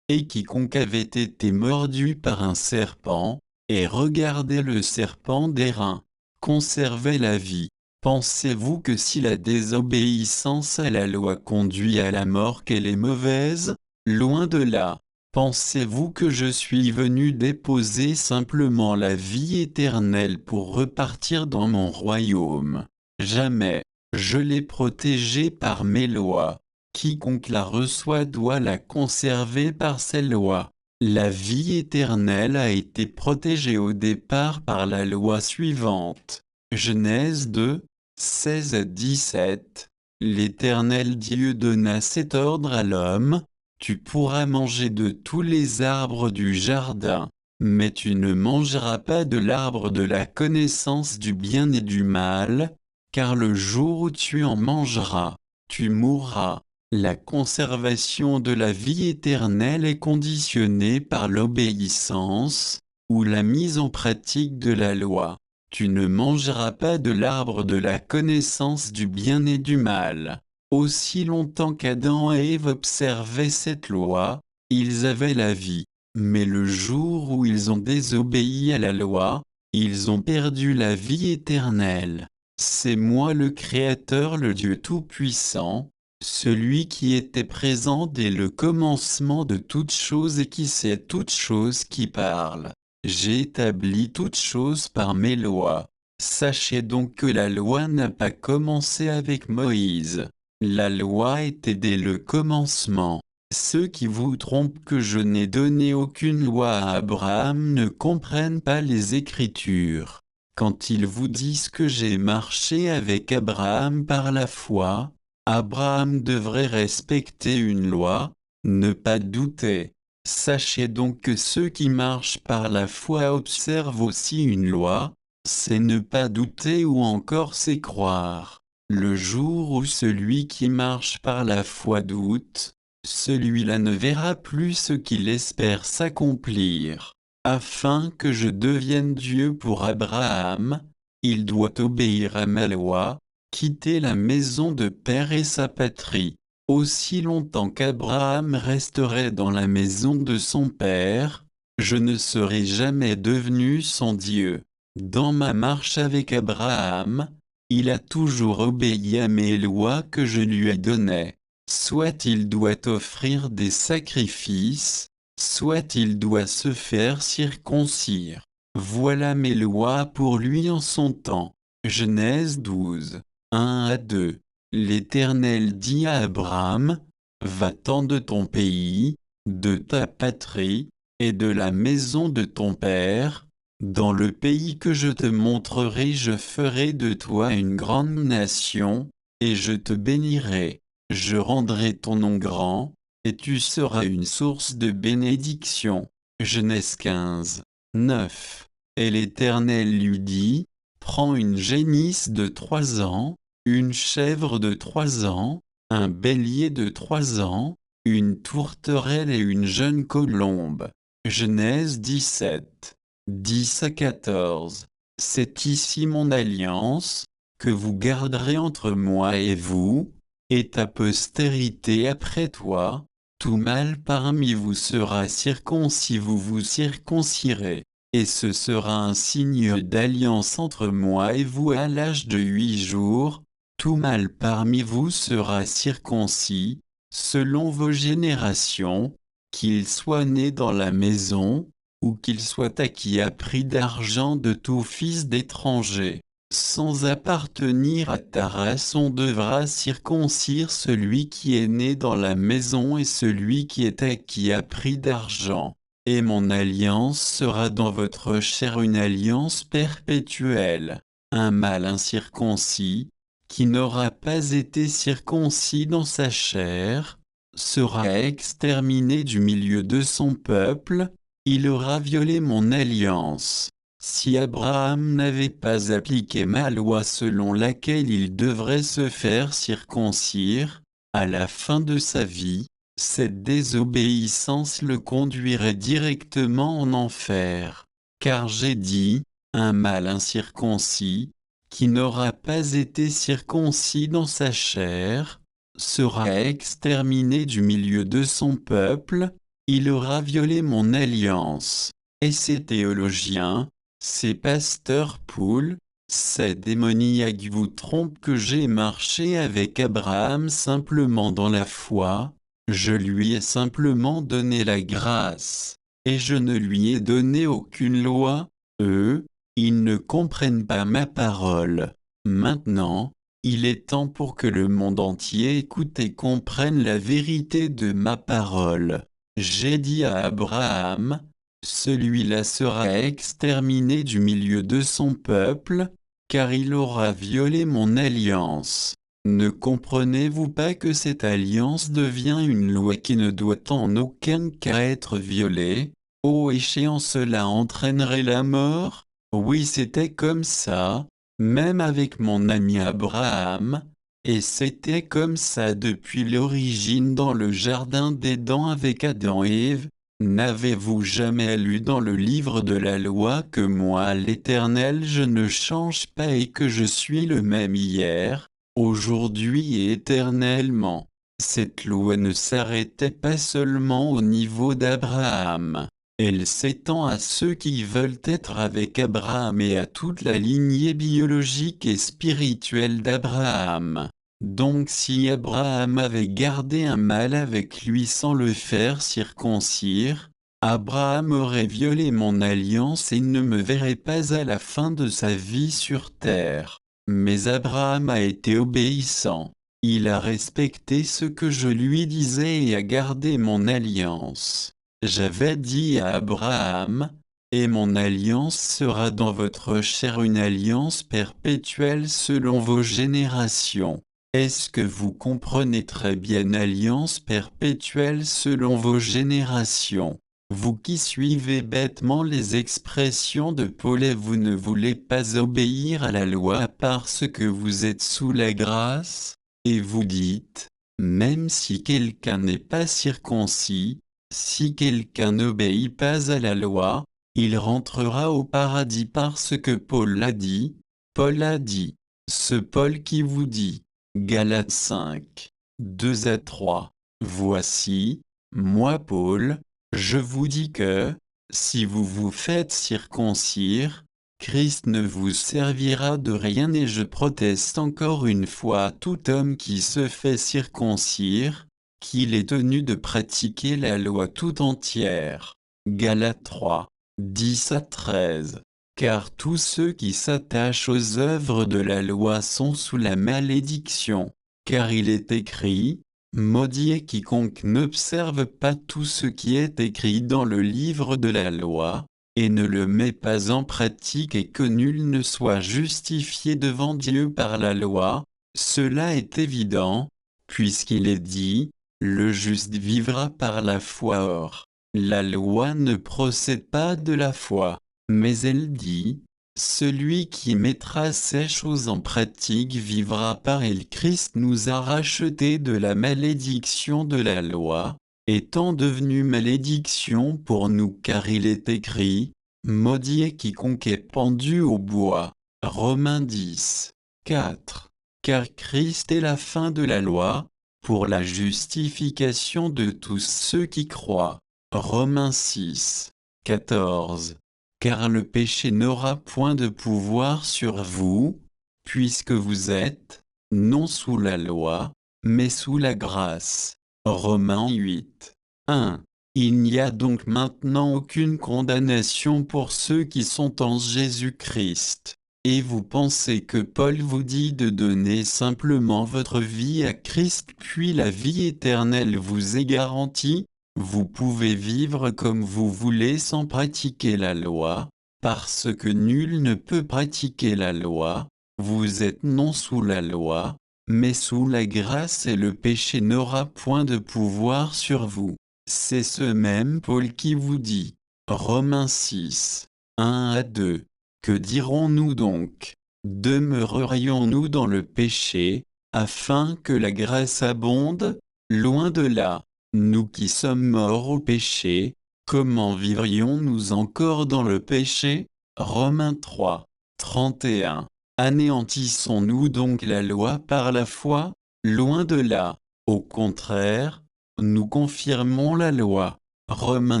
Et quiconque avait été mordu par un serpent, et regardait le serpent d'airain, conservait la vie. Pensez-vous que si la désobéissance à la loi conduit à la mort qu'elle est mauvaise? Loin de là. Pensez-vous que je suis venu déposer simplement la vie éternelle pour repartir dans mon royaume? Jamais. Je l'ai protégée par mes lois. Quiconque la reçoit doit la conserver par ses lois. La vie éternelle a été protégée au départ par la loi suivante. Genèse 2, 16 à 17. L'Éternel Dieu donna cet ordre à l'homme, tu pourras manger de tous les arbres du jardin, mais tu ne mangeras pas de l'arbre de la connaissance du bien et du mal, car le jour où tu en mangeras, tu mourras. La conservation de la vie éternelle est conditionnée par l'obéissance, ou la mise en pratique de la loi. Tu ne mangeras pas de l'arbre de la connaissance du bien et du mal. Aussi longtemps qu'Adam et Ève observaient cette loi, ils avaient la vie. Mais le jour où ils ont désobéi à la loi, ils ont perdu la vie éternelle. C'est moi le Créateur, le Dieu Tout-Puissant, celui qui était présent dès le commencement de toutes choses et qui sait toutes choses, qui parle. J'ai établi toutes choses par mes lois. Sachez donc que la loi n'a pas commencé avec Moïse. La loi était dès le commencement. Ceux qui vous trompent que je n'ai donné aucune loi à Abraham ne comprennent pas les Écritures. Quand ils vous disent que j'ai marché avec Abraham par la foi, Abraham devrait respecter une loi, ne pas douter. Sachez donc que ceux qui marchent par la foi observent aussi une loi, c'est ne pas douter ou encore c'est croire. Le jour où celui qui marche par la foi doute, celui-là ne verra plus ce qu'il espère s'accomplir. Afin que je devienne Dieu pour Abraham, il doit obéir à ma loi, quitter la maison de père et sa patrie. Aussi longtemps qu'Abraham resterait dans la maison de son père, je ne serai jamais devenu son Dieu. Dans ma marche avec Abraham, il a toujours obéi à mes lois que je lui ai données. Soit il doit offrir des sacrifices, soit il doit se faire circoncire. Voilà mes lois pour lui en son temps. Genèse 12, 1 à 2. L'Éternel dit à Abraham, va-t'en de ton pays, de ta patrie, et de la maison de ton père, dans le pays que je te montrerai. Je ferai de toi une grande nation, et je te bénirai. Je rendrai ton nom grand, et tu seras une source de bénédiction. Genèse 15, 9. Et l'Éternel lui dit, prends une génisse de 3 ans, une chèvre de 3 ans, un bélier de 3 ans, une tourterelle et une jeune colombe. Genèse 17, 10 à 14. C'est ici mon alliance, que vous garderez entre moi et vous, et ta postérité après toi. Tout mâle parmi vous sera circoncis, vous vous circoncirez. Et ce sera un signe d'alliance entre moi et vous à l'âge de 8 jours. Tout mâle parmi vous sera circoncis, selon vos générations, qu'il soit né dans la maison, ou qu'il soit acquis à prix d'argent de tout fils d'étranger. Sans appartenir à ta race, on devra circoncire celui qui est né dans la maison et celui qui est acquis à prix d'argent. Et mon alliance sera dans votre chair, une alliance perpétuelle. Un mâle incirconcis, qui n'aura pas été circoncis dans sa chair, sera exterminé du milieu de son peuple. Il aura violé mon alliance. Si Abraham n'avait pas appliqué ma loi selon laquelle il devrait se faire circoncire, à la fin de sa vie, cette désobéissance le conduirait directement en enfer. Car j'ai dit, un mâle incirconcis, qui n'aura pas été circoncis dans sa chair, sera exterminé du milieu de son peuple. Il aura violé mon alliance. Et ces théologiens, ces pasteurs poules, ces démoniaques vous trompent que j'ai marché avec Abraham simplement dans la foi. Je lui ai simplement donné la grâce, et je ne lui ai donné aucune loi. Eux, ils ne comprennent pas ma parole. Maintenant, il est temps pour que le monde entier écoute et comprenne la vérité de ma parole. J'ai dit à Abraham, celui-là sera exterminé du milieu de son peuple, car il aura violé mon alliance. Ne comprenez-vous pas que cette alliance devient une loi qui ne doit en aucun cas être violée? Ô échéant, cela entraînerait la mort? Oui, c'était comme ça, même avec mon ami Abraham, et c'était comme ça depuis l'origine dans le jardin d'Éden avec Adam et Ève. N'avez-vous jamais lu dans le livre de la loi que moi, l'Éternel, je ne change pas et que je suis le même hier, aujourd'hui et éternellement? Cette loi ne s'arrêtait pas seulement au niveau d'Abraham. Elle s'étend à ceux qui veulent être avec Abraham et à toute la lignée biologique et spirituelle d'Abraham. Donc si Abraham avait gardé un mâle avec lui sans le faire circoncire, Abraham aurait violé mon alliance et ne me verrait pas à la fin de sa vie sur terre. Mais Abraham a été obéissant. Il a respecté ce que je lui disais et a gardé mon alliance. J'avais dit à Abraham, et mon alliance sera dans votre chair, une alliance perpétuelle selon vos générations. Est-ce que vous comprenez très bien alliance perpétuelle selon vos générations? Vous qui suivez bêtement les expressions de Paul et vous ne voulez pas obéir à la loi parce que vous êtes sous la grâce, et vous dites, même si quelqu'un n'est pas circoncis, si quelqu'un n'obéit pas à la loi, il rentrera au paradis parce que Paul l'a dit. Paul a dit, ce Paul qui vous dit, Galates 5, 2 à 3. Voici, moi Paul, je vous dis que, si vous vous faites circoncire, Christ ne vous servira de rien et je proteste encore une fois à tout homme qui se fait circoncire, qu'il est tenu de pratiquer la loi tout entière. Galates 3, 10 à 13. Car tous ceux qui s'attachent aux œuvres de la loi sont sous la malédiction. Car il est écrit, maudit est quiconque n'observe pas tout ce qui est écrit dans le livre de la loi, et ne le met pas en pratique, et que nul ne soit justifié devant Dieu par la loi. Cela est évident, puisqu'il est dit, le juste vivra par la foi. Or, la loi ne procède pas de la foi, mais elle dit, celui qui mettra ces choses en pratique vivra par elle. Christ nous a rachetés de la malédiction de la loi, étant devenu malédiction pour nous, car il est écrit, maudit est quiconque est pendu au bois. Romains 10, 4. Car Christ est la fin de la loi, pour la justification de tous ceux qui croient. Romains 6, 14. Car le péché n'aura point de pouvoir sur vous, puisque vous êtes, non sous la loi, mais sous la grâce. Romains 8, 1. Il n'y a donc maintenant aucune condamnation pour ceux qui sont en Jésus-Christ. Et vous pensez que Paul vous dit de donner simplement votre vie à Christ, puis la vie éternelle vous est garantie? Vous pouvez vivre comme vous voulez sans pratiquer la loi, parce que nul ne peut pratiquer la loi. Vous êtes non sous la loi, mais sous la grâce, et le péché n'aura point de pouvoir sur vous. C'est ce même Paul qui vous dit, Romains 6, 1 à 2. Que dirons-nous donc? Demeurerions-nous dans le péché, afin que la grâce abonde? Loin de là. Nous qui sommes morts au péché, comment vivrions-nous encore dans le péché? Romains 3, 31. Anéantissons-nous donc la loi par la foi? Loin de là. Au contraire, nous confirmons la loi. Romains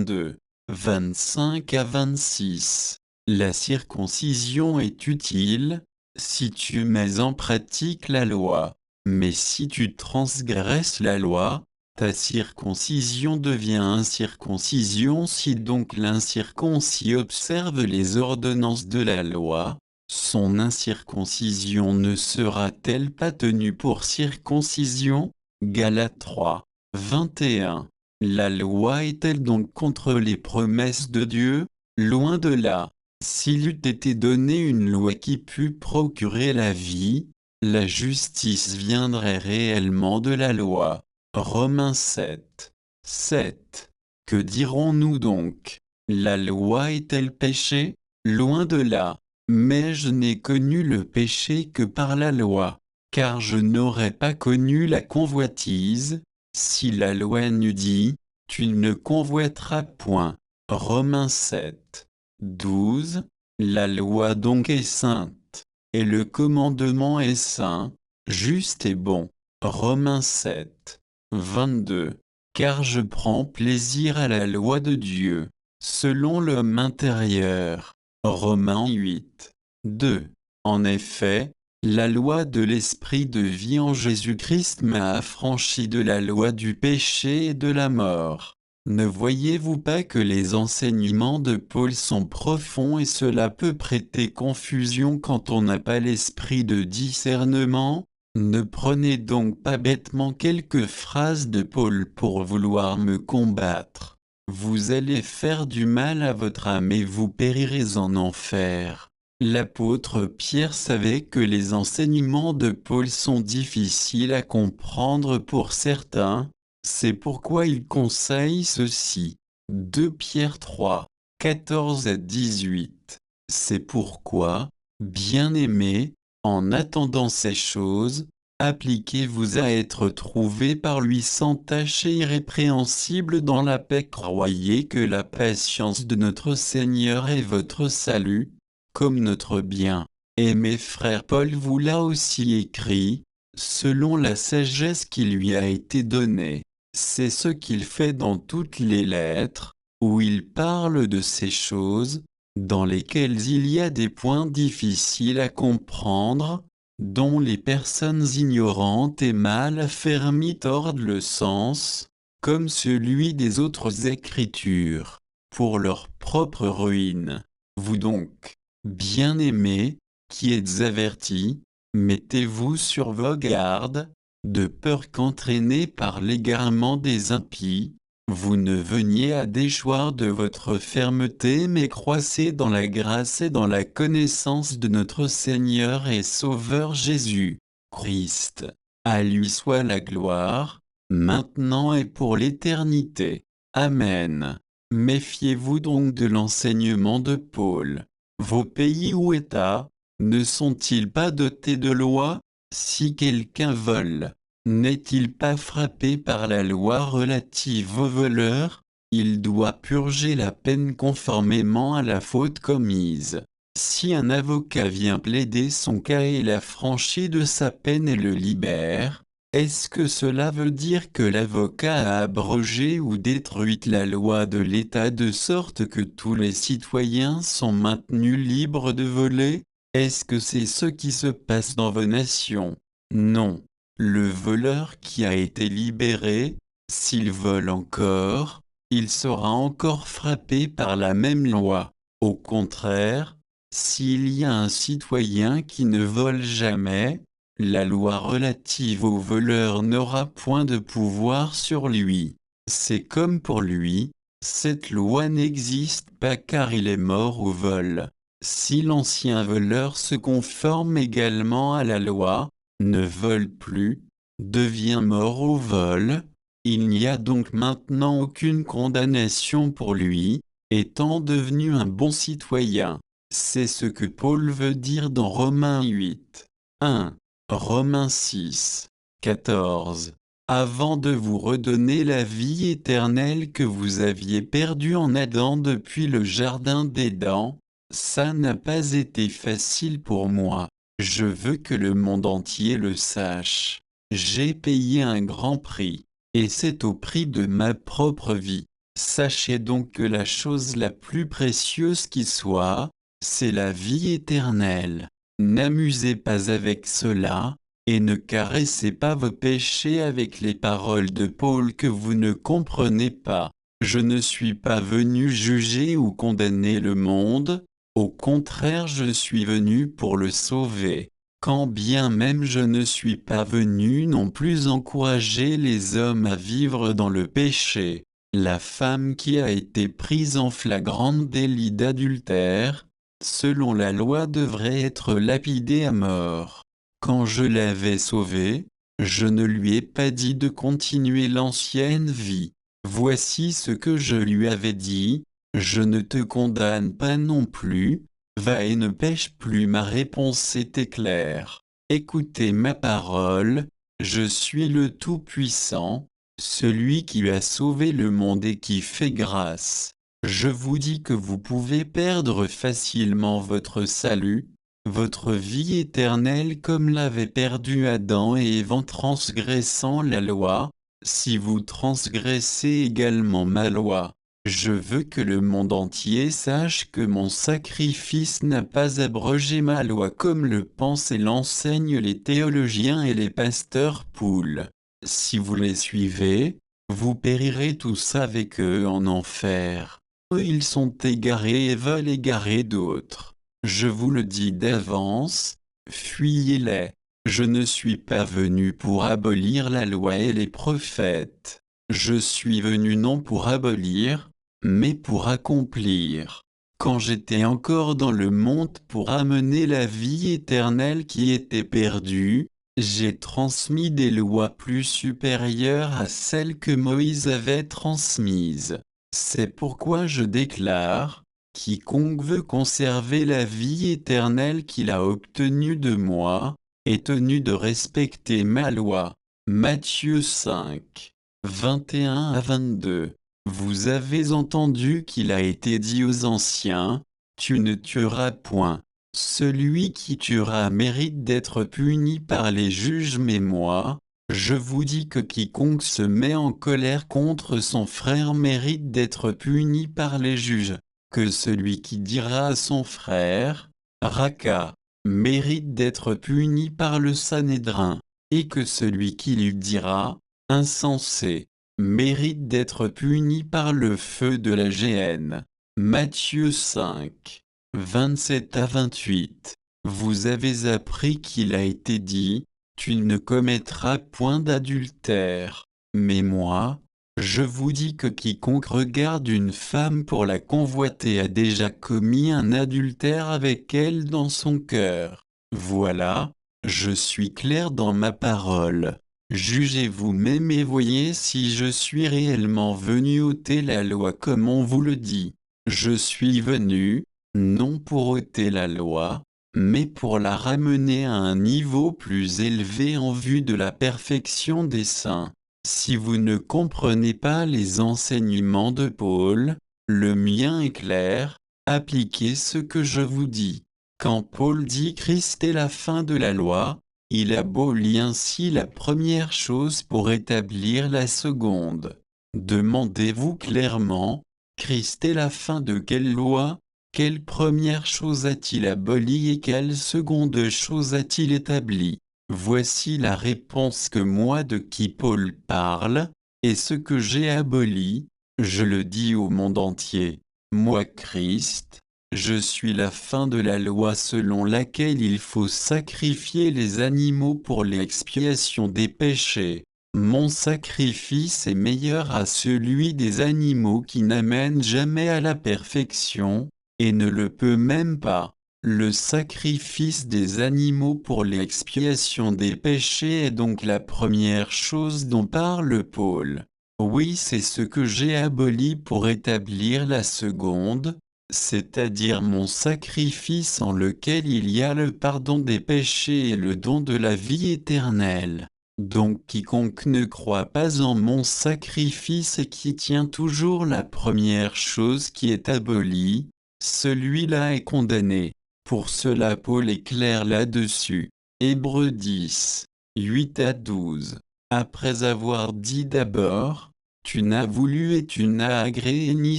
2, 25 à 26. La circoncision est utile, si tu mets en pratique la loi, mais si tu transgresses la loi, ta circoncision devient incirconcision. Si donc l'incirconcis observe les ordonnances de la loi, son incirconcision ne sera-t-elle pas tenue pour circoncision? Galates 3, 21. La loi est-elle donc contre les promesses de Dieu? Loin de là. S'il eût été donné une loi qui pût procurer la vie, la justice viendrait réellement de la loi. Romains 7, 7. Que dirons-nous donc? La loi est-elle péché? Loin de là. Mais je n'ai connu le péché que par la loi, car je n'aurais pas connu la convoitise, si la loi n'eût dit, tu ne convoiteras point. Romains 7, 12. La loi donc est sainte, et le commandement est saint, juste et bon. Romains 7, 22. Car je prends plaisir à la loi de Dieu, selon l'homme intérieur. Romains 8, 2. En effet, la loi de l'esprit de vie en Jésus-Christ m'a affranchi de la loi du péché et de la mort. Ne voyez-vous pas que les enseignements de Paul sont profonds, et cela peut prêter confusion quand on n'a pas l'esprit de discernement? Ne prenez donc pas bêtement quelques phrases de Paul pour vouloir me combattre. Vous allez faire du mal à votre âme et vous périrez en enfer. L'apôtre Pierre savait que les enseignements de Paul sont difficiles à comprendre pour certains. C'est pourquoi il conseille ceci. 2 Pierre 3, 14 à 18. C'est pourquoi, bien-aimés, en attendant ces choses, appliquez-vous à être trouvés par lui sans tache et irrépréhensibles dans la paix. Croyez que la patience de notre Seigneur est votre salut, comme notre bien. Et mes frères, Paul vous l'a aussi écrit, selon la sagesse qui lui a été donnée. C'est ce qu'il fait dans toutes les lettres, où il parle de ces choses, dans lesquelles il y a des points difficiles à comprendre, dont les personnes ignorantes et mal affermies tordent le sens, comme celui des autres Écritures, pour leur propre ruine. Vous donc, bien-aimés, qui êtes avertis, mettez-vous sur vos gardes, de peur qu'entraînés par l'égarement des impies, vous ne veniez à déchoir de votre fermeté mais croissez dans la grâce et dans la connaissance de notre Seigneur et Sauveur Jésus-Christ. À lui soit la gloire, maintenant et pour l'éternité. Amen. Méfiez-vous donc de l'enseignement de Paul. Vos pays ou États, ne sont-ils pas dotés de loi? Si quelqu'un vole, n'est-il pas frappé par la loi relative aux voleurs? Il doit purger la peine conformément à la faute commise. Si un avocat vient plaider son cas et l'affranchit de sa peine et le libère, est-ce que cela veut dire que l'avocat a abrogé ou détruit la loi de l'État de sorte que tous les citoyens sont maintenus libres de voler? Est-ce que c'est ce qui se passe dans vos nations? Non. Le voleur qui a été libéré, s'il vole encore, il sera encore frappé par la même loi. Au contraire, s'il y a un citoyen qui ne vole jamais, la loi relative aux voleurs n'aura point de pouvoir sur lui. C'est comme pour lui, cette loi n'existe pas car il est mort au vol. Si l'ancien voleur se conforme également à la loi, ne vole plus, devient mort au vol, il n'y a donc maintenant aucune condamnation pour lui, étant devenu un bon citoyen. C'est ce que Paul veut dire dans Romains 8. 1. Romains 6, 14. Avant de vous redonner la vie éternelle que vous aviez perdue en Adam depuis le jardin d'Éden, ça n'a pas été facile pour moi. Je veux que le monde entier le sache. J'ai payé un grand prix, et c'est au prix de ma propre vie. Sachez donc que la chose la plus précieuse qui soit, c'est la vie éternelle. N'amusez pas avec cela, et ne caressez pas vos péchés avec les paroles de Paul que vous ne comprenez pas. Je ne suis pas venu juger ou condamner le monde, au contraire je suis venu pour le sauver. Quand bien même je ne suis pas venu non plus encourager les hommes à vivre dans le péché. La femme qui a été prise en flagrant délit d'adultère, selon la loi devrait être lapidée à mort. Quand je l'avais sauvée, je ne lui ai pas dit de continuer l'ancienne vie. Voici ce que je lui avais dit, je ne te condamne pas non plus, va et ne pêche plus. Ma réponse était claire. Écoutez ma parole, je suis le Tout-Puissant, celui qui a sauvé le monde et qui fait grâce. Je vous dis que vous pouvez perdre facilement votre salut, votre vie éternelle comme l'avaient perdu Adam et Ève en transgressant la loi, si vous transgressez également ma loi. Je veux que le monde entier sache que mon sacrifice n'a pas abrogé ma loi comme le pensent et l'enseignent les théologiens et les pasteurs poules. Si vous les suivez, vous périrez tous avec eux en enfer. Eux ils sont égarés et veulent égarer d'autres. Je vous le dis d'avance, fuyez-les. Je ne suis pas venu pour abolir la loi et les prophètes. Je suis venu non pour abolir, mais pour accomplir. Quand j'étais encore dans le monde pour amener la vie éternelle qui était perdue, j'ai transmis des lois plus supérieures à celles que Moïse avait transmises. C'est pourquoi je déclare, quiconque veut conserver la vie éternelle qu'il a obtenue de moi, est tenu de respecter ma loi. Matthieu 5, 21 à 22. Vous avez entendu qu'il a été dit aux anciens, tu ne tueras point. Celui qui tuera mérite d'être puni par les juges, mais moi, je vous dis que quiconque se met en colère contre son frère mérite d'être puni par les juges, que celui qui dira à son frère, Raka, mérite d'être puni par le Sanhédrin, et que celui qui lui dira « insensé » mérite d'être puni par le feu de la géhenne. Matthieu 5, 27 à 28. Vous avez appris qu'il a été dit « Tu ne commettras point d'adultère ». Mais moi, je vous dis que quiconque regarde une femme pour la convoiter a déjà commis un adultère avec elle dans son cœur. Voilà, je suis clair dans ma parole. Jugez vous-même et voyez si je suis réellement venu ôter la loi comme on vous le dit. Je suis venu, non pour ôter la loi, mais pour la ramener à un niveau plus élevé en vue de la perfection des saints. Si vous ne comprenez pas les enseignements de Paul, le mien est clair, appliquez ce que je vous dis. Quand Paul dit Christ est la fin de la loi, il abolit ainsi la première chose pour établir la seconde. Demandez-vous clairement, Christ est la fin de quelle loi? Quelle première chose a-t-il aboli et quelle seconde chose a-t-il établi? Voici la réponse que moi de qui Paul parle, et ce que j'ai aboli, je le dis au monde entier. Moi Christ, je suis la fin de la loi selon laquelle il faut sacrifier les animaux pour l'expiation des péchés. Mon sacrifice est meilleur à celui des animaux qui n'amènent jamais à la perfection, et ne le peut même pas. Le sacrifice des animaux pour l'expiation des péchés est donc la première chose dont parle Paul. Oui, c'est ce que j'ai aboli pour établir la seconde, c'est-à-dire mon sacrifice en lequel il y a le pardon des péchés et le don de la vie éternelle. Donc quiconque ne croit pas en mon sacrifice et qui tient toujours la première chose qui est abolie, celui-là est condamné. Pour cela Paul est clair là-dessus. Hébreux 10, 8 à 12. Après avoir dit d'abord, tu n'as voulu et tu n'as agréé ni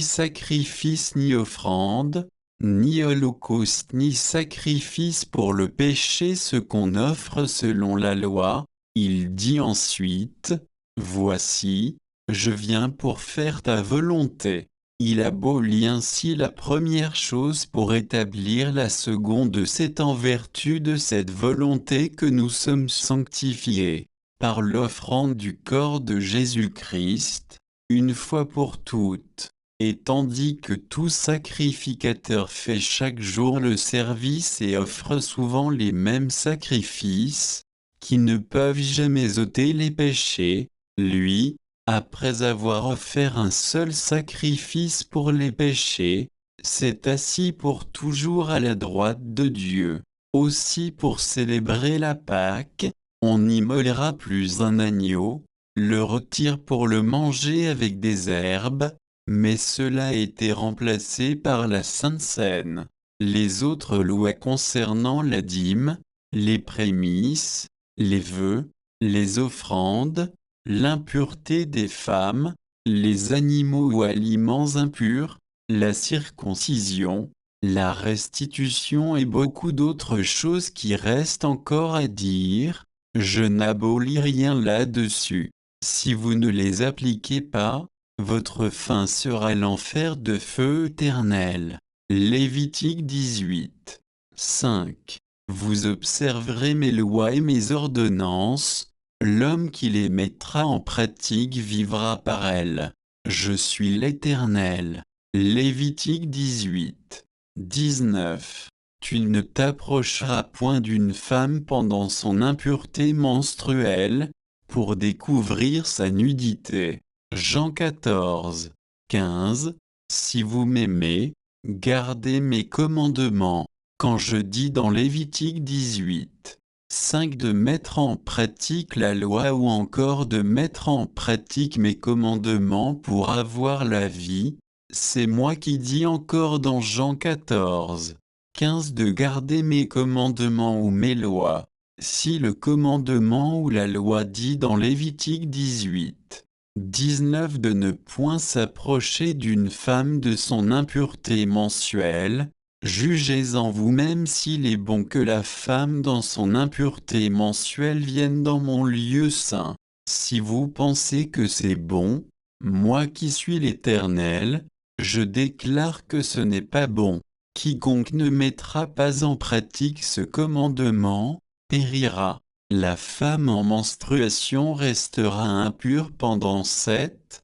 sacrifice ni offrande, ni holocauste ni sacrifice pour le péché ce qu'on offre selon la loi, il dit ensuite, voici, je viens pour faire ta volonté. Il abolit ainsi la première chose pour établir la seconde. C'est en vertu de cette volonté que nous sommes sanctifiés, par l'offrande du corps de Jésus-Christ, une fois pour toutes. Et tandis que tout sacrificateur fait chaque jour le service et offre souvent les mêmes sacrifices, qui ne peuvent jamais ôter les péchés, lui, après avoir offert un seul sacrifice pour les péchés, s'est assis pour toujours à la droite de Dieu. Aussi pour célébrer la Pâque, on n'immolera plus un agneau, le retire pour le manger avec des herbes, mais cela a été remplacé par la Sainte Seine. Les autres lois concernant la dîme, les prémices, les vœux, les offrandes, l'impureté des femmes, les animaux ou aliments impurs, la circoncision, la restitution et beaucoup d'autres choses qui restent encore à dire, je n'abolis rien là-dessus. Si vous ne les appliquez pas, votre fin sera l'enfer de feu éternel. Lévitique 18, 5. Vous observerez mes lois et mes ordonnances, l'homme qui les mettra en pratique vivra par elles. Je suis l'Éternel. Lévitique 18, 19. Tu ne t'approcheras point d'une femme pendant son impureté menstruelle, pour découvrir sa nudité. Jean 14, 15. Si vous m'aimez, gardez mes commandements. Quand je dis dans Lévitique 18, 5 de mettre en pratique la loi ou encore de mettre en pratique mes commandements pour avoir la vie, c'est moi qui dis encore dans Jean 14, 15 de garder mes commandements ou mes lois. Si le commandement ou la loi dit dans Lévitique 18, 19 de ne point s'approcher d'une femme de son impureté mensuelle, Jugez-en vous-même s'il est bon que la femme dans son impureté mensuelle vienne dans mon lieu saint. Si vous pensez que c'est bon, moi qui suis l'Éternel, je déclare que ce n'est pas bon. Quiconque ne mettra pas en pratique ce commandement, périra. La femme en menstruation restera impure pendant 7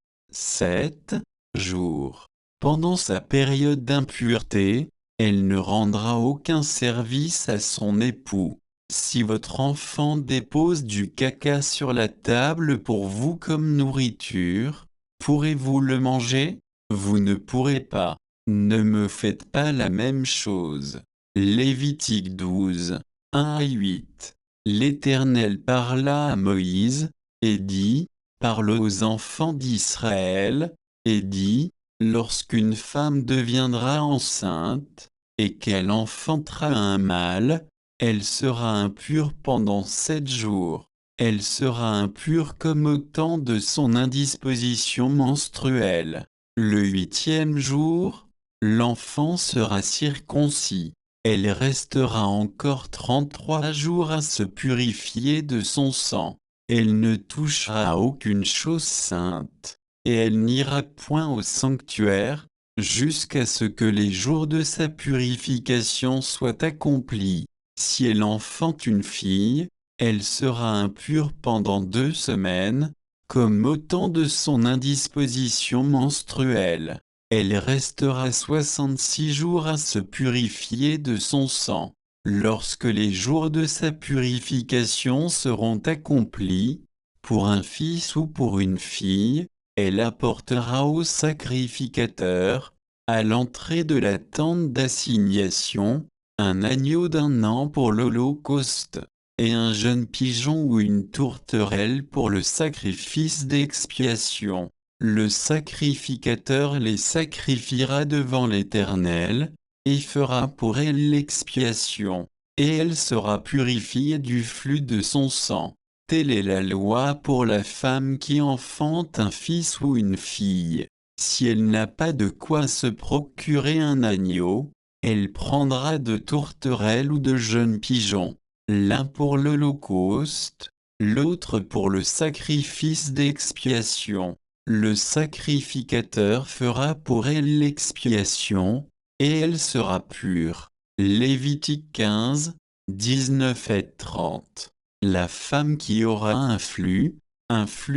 jours. Pendant sa période d'impureté, elle ne rendra aucun service à son époux. Si votre enfant dépose du caca sur la table pour vous comme nourriture, pourrez-vous le manger? Vous ne pourrez pas. Ne me faites pas la même chose. Lévitique 12, 1 à 8. L'Éternel parla à Moïse, et dit, parle aux enfants d'Israël, et dit, lorsqu'une femme deviendra enceinte, et qu'elle enfantera un mâle, elle sera impure pendant 7 jours. Elle sera impure comme au temps de son indisposition menstruelle. Le 8e jour, l'enfant sera circoncis. Elle restera encore 33 jours à se purifier de son sang. Elle ne touchera à aucune chose sainte, et elle n'ira point au sanctuaire, jusqu'à ce que les jours de sa purification soient accomplis. Si elle enfante une fille, elle sera impure pendant 2 semaines, comme au temps de son indisposition menstruelle. Elle restera 66 jours à se purifier de son sang. Lorsque les jours de sa purification seront accomplis, pour un fils ou pour une fille, elle apportera au sacrificateur, à l'entrée de la tente d'assignation, un agneau d'1 an pour l'holocauste, et un jeune pigeon ou une tourterelle pour le sacrifice d'expiation. Le sacrificateur les sacrifiera devant l'Éternel, et fera pour elle l'expiation, et elle sera purifiée du flux de son sang. Telle est la loi pour la femme qui enfante un fils ou une fille. Si elle n'a pas de quoi se procurer un agneau, elle prendra de tourterelles ou de jeunes pigeons, l'un pour l'holocauste, l'autre pour le sacrifice d'expiation. Le sacrificateur fera pour elle l'expiation, et elle sera pure. Lévitique 15, 19 et 30. La femme qui aura un flux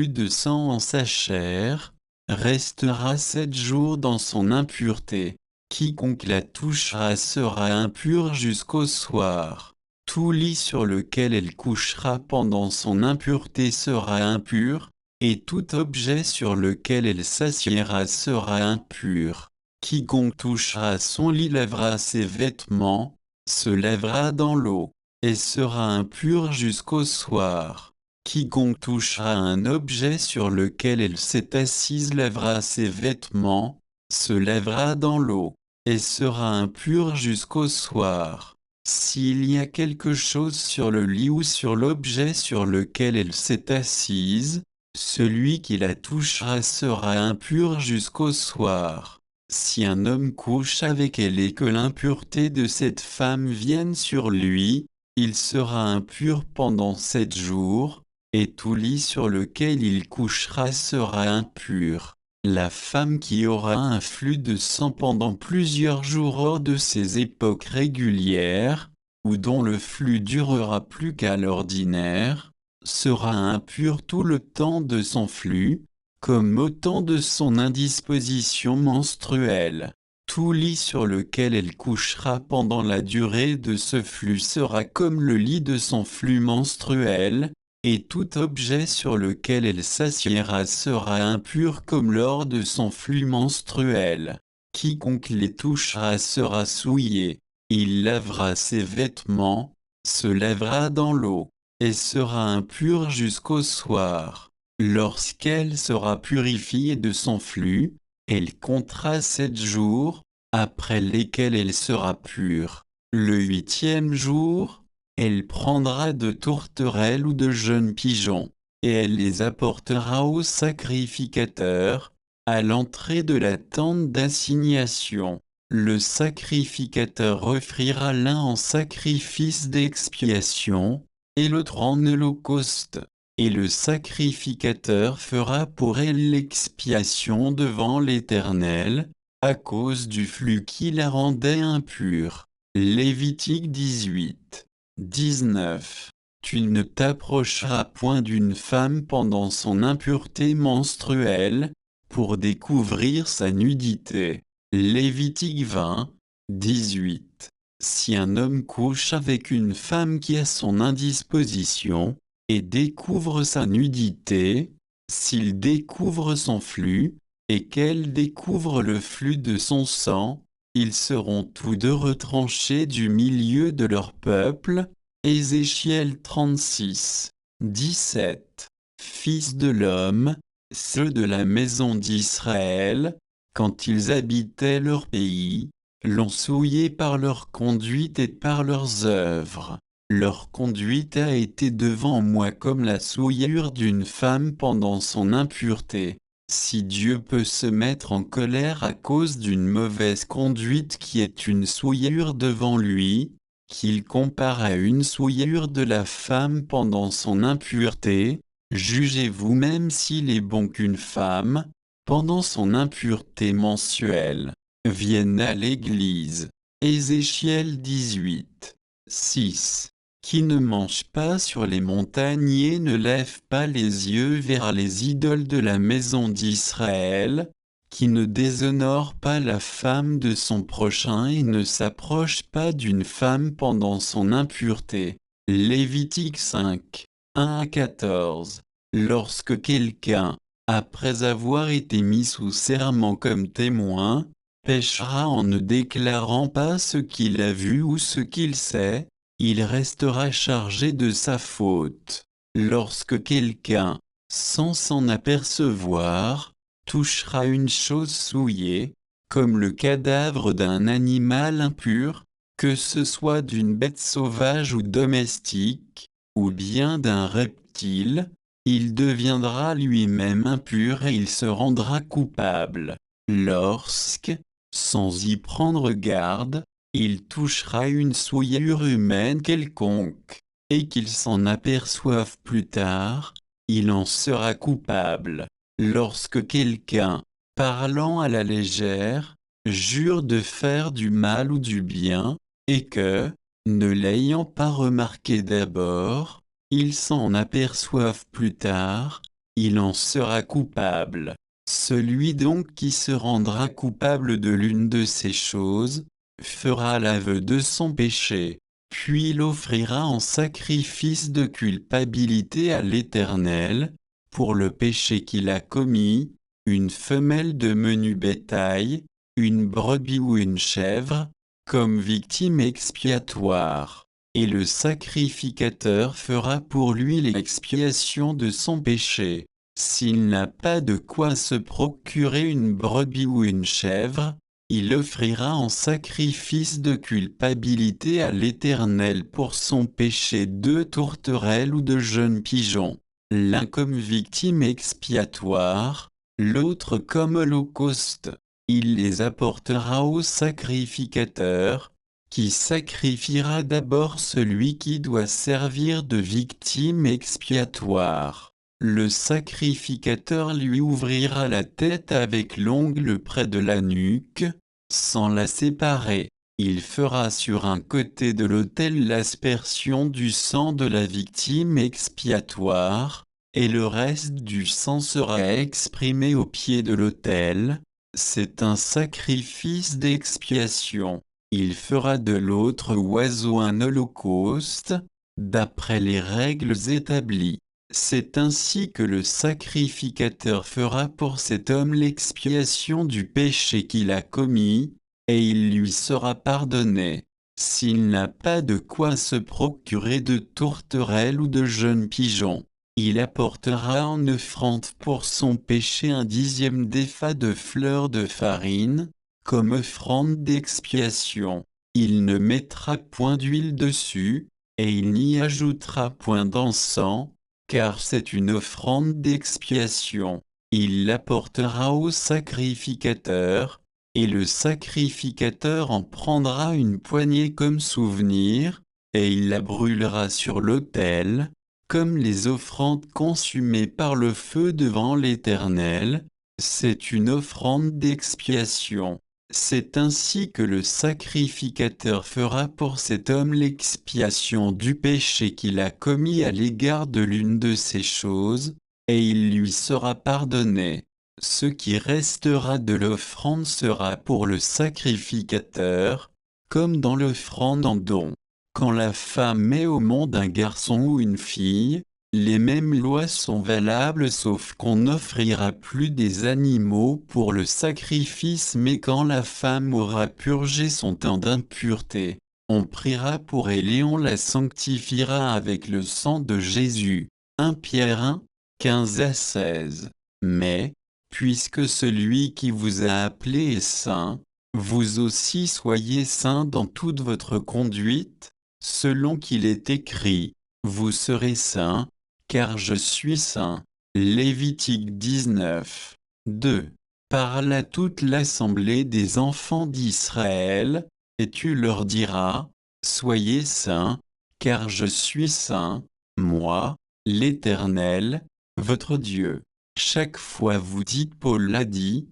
de sang en sa chair, restera 7 jours dans son impureté. Quiconque la touchera sera impur jusqu'au soir. Tout lit sur lequel elle couchera pendant son impureté sera impur, et tout objet sur lequel elle s'assiera sera impur. Quiconque touchera son lit lavera ses vêtements, se lavera dans l'eau, et sera impur jusqu'au soir. Quiconque touchera un objet sur lequel elle s'est assise lavera ses vêtements, se lavera dans l'eau, et sera impur jusqu'au soir. S'il y a quelque chose sur le lit ou sur l'objet sur lequel elle s'est assise, celui qui la touchera sera impur jusqu'au soir. Si un homme couche avec elle et que l'impureté de cette femme vienne sur lui, il sera impur pendant 7 jours, et tout lit sur lequel il couchera sera impur. La femme qui aura un flux de sang pendant plusieurs jours hors de ses époques régulières, ou dont le flux durera plus qu'à l'ordinaire, sera impure tout le temps de son flux, comme au temps de son indisposition menstruelle. Tout lit sur lequel elle couchera pendant la durée de ce flux sera comme le lit de son flux menstruel, et tout objet sur lequel elle s'assiera sera impur comme lors de son flux menstruel. Quiconque les touchera sera souillé. Il lavera ses vêtements, se lavera dans l'eau, et sera impur jusqu'au soir. Lorsqu'elle sera purifiée de son flux, elle comptera 7 jours, après lesquels elle sera pure. Le 8e jour, elle prendra de tourterelles ou de jeunes pigeons, et elle les apportera au sacrificateur, à l'entrée de la tente d'assignation. Le sacrificateur offrira l'un en sacrifice d'expiation, et l'autre en holocauste. Et le sacrificateur fera pour elle l'expiation devant l'Éternel, à cause du flux qui la rendait impure. Lévitique 18, 19. Tu ne t'approcheras point d'une femme pendant son impureté menstruelle, pour découvrir sa nudité. Lévitique 20, 18. Si un homme couche avec une femme qui a son indisposition, et découvre sa nudité, s'il découvre son flux, et qu'elle découvre le flux de son sang, ils seront tous deux retranchés du milieu de leur peuple. Ézéchiel 36, 17. Fils de l'homme, ceux de la maison d'Israël, quand ils habitaient leur pays, l'ont souillé par leur conduite et par leurs œuvres. Leur conduite a été devant moi comme la souillure d'une femme pendant son impureté. Si Dieu peut se mettre en colère à cause d'une mauvaise conduite qui est une souillure devant lui, qu'il compare à une souillure de la femme pendant son impureté, jugez vous-même s'il est bon qu'une femme, pendant son impureté mensuelle, vienne à l'église. Ézéchiel 18, 6. Qui ne mange pas sur les montagnes et ne lève pas les yeux vers les idoles de la maison d'Israël, qui ne déshonore pas la femme de son prochain et ne s'approche pas d'une femme pendant son impureté. Lévitique 5, 1 à 14. Lorsque quelqu'un, après avoir été mis sous serment comme témoin, péchera en ne déclarant pas ce qu'il a vu ou ce qu'il sait, il restera chargé de sa faute. Lorsque quelqu'un, sans s'en apercevoir, touchera une chose souillée, comme le cadavre d'un animal impur, que ce soit d'une bête sauvage ou domestique, ou bien d'un reptile, il deviendra lui-même impur et il se rendra coupable. Lorsque, sans y prendre garde, il touchera une souillure humaine quelconque, et qu'il s'en aperçoive plus tard, il en sera coupable. Lorsque quelqu'un, parlant à la légère, jure de faire du mal ou du bien, et que, ne l'ayant pas remarqué d'abord, il s'en aperçoive plus tard, il en sera coupable. Celui donc qui se rendra coupable de l'une de ces choses, fera l'aveu de son péché, puis l'offrira en sacrifice de culpabilité à l'Éternel, pour le péché qu'il a commis, une femelle de menu bétail, une brebis ou une chèvre, comme victime expiatoire. Et le sacrificateur fera pour lui l'expiation de son péché. S'il n'a pas de quoi se procurer une brebis ou une chèvre, il offrira en sacrifice de culpabilité à l'Éternel pour son péché 2 tourterelles ou 2 jeunes pigeons, l'un comme victime expiatoire, l'autre comme holocauste. Il les apportera au sacrificateur, qui sacrifiera d'abord celui qui doit servir de victime expiatoire. Le sacrificateur lui ouvrira la tête avec l'ongle près de la nuque, sans la séparer. Il fera sur un côté de l'autel l'aspersion du sang de la victime expiatoire, et le reste du sang sera exprimé au pied de l'autel. C'est un sacrifice d'expiation. Il fera de l'autre oiseau un holocauste, d'après les règles établies. C'est ainsi que le sacrificateur fera pour cet homme l'expiation du péché qu'il a commis, et il lui sera pardonné. S'il n'a pas de quoi se procurer de tourterelles ou de jeunes pigeons, il apportera en offrande pour son péché un 10e d'épha de fleur de farine, comme offrande d'expiation. Il ne mettra point d'huile dessus, et il n'y ajoutera point d'encens, car c'est une offrande d'expiation. Il l'apportera au sacrificateur, et le sacrificateur en prendra une poignée comme souvenir, et il la brûlera sur l'autel, comme les offrandes consumées par le feu devant l'Éternel. C'est une offrande d'expiation. C'est ainsi que le sacrificateur fera pour cet homme l'expiation du péché qu'il a commis à l'égard de l'une de ces choses, et il lui sera pardonné. Ce qui restera de l'offrande sera pour le sacrificateur, comme dans l'offrande en don. Quand la femme met au monde un garçon ou une fille, les mêmes lois sont valables sauf qu'on n'offrira plus des animaux pour le sacrifice, mais quand la femme aura purgé son temps d'impureté, on priera pour elle et on la sanctifiera avec le sang de Jésus. 1 Pierre 1, 15 à 16. Mais, puisque celui qui vous a appelé est saint, vous aussi soyez saints dans toute votre conduite, selon qu'il est écrit, vous serez saints, car je suis saint. Lévitique 19, 2. Parle à toute l'assemblée des enfants d'Israël, et tu leur diras, soyez saints, car je suis saint, moi, l'Éternel, votre Dieu. Chaque fois vous dites Paul a dit,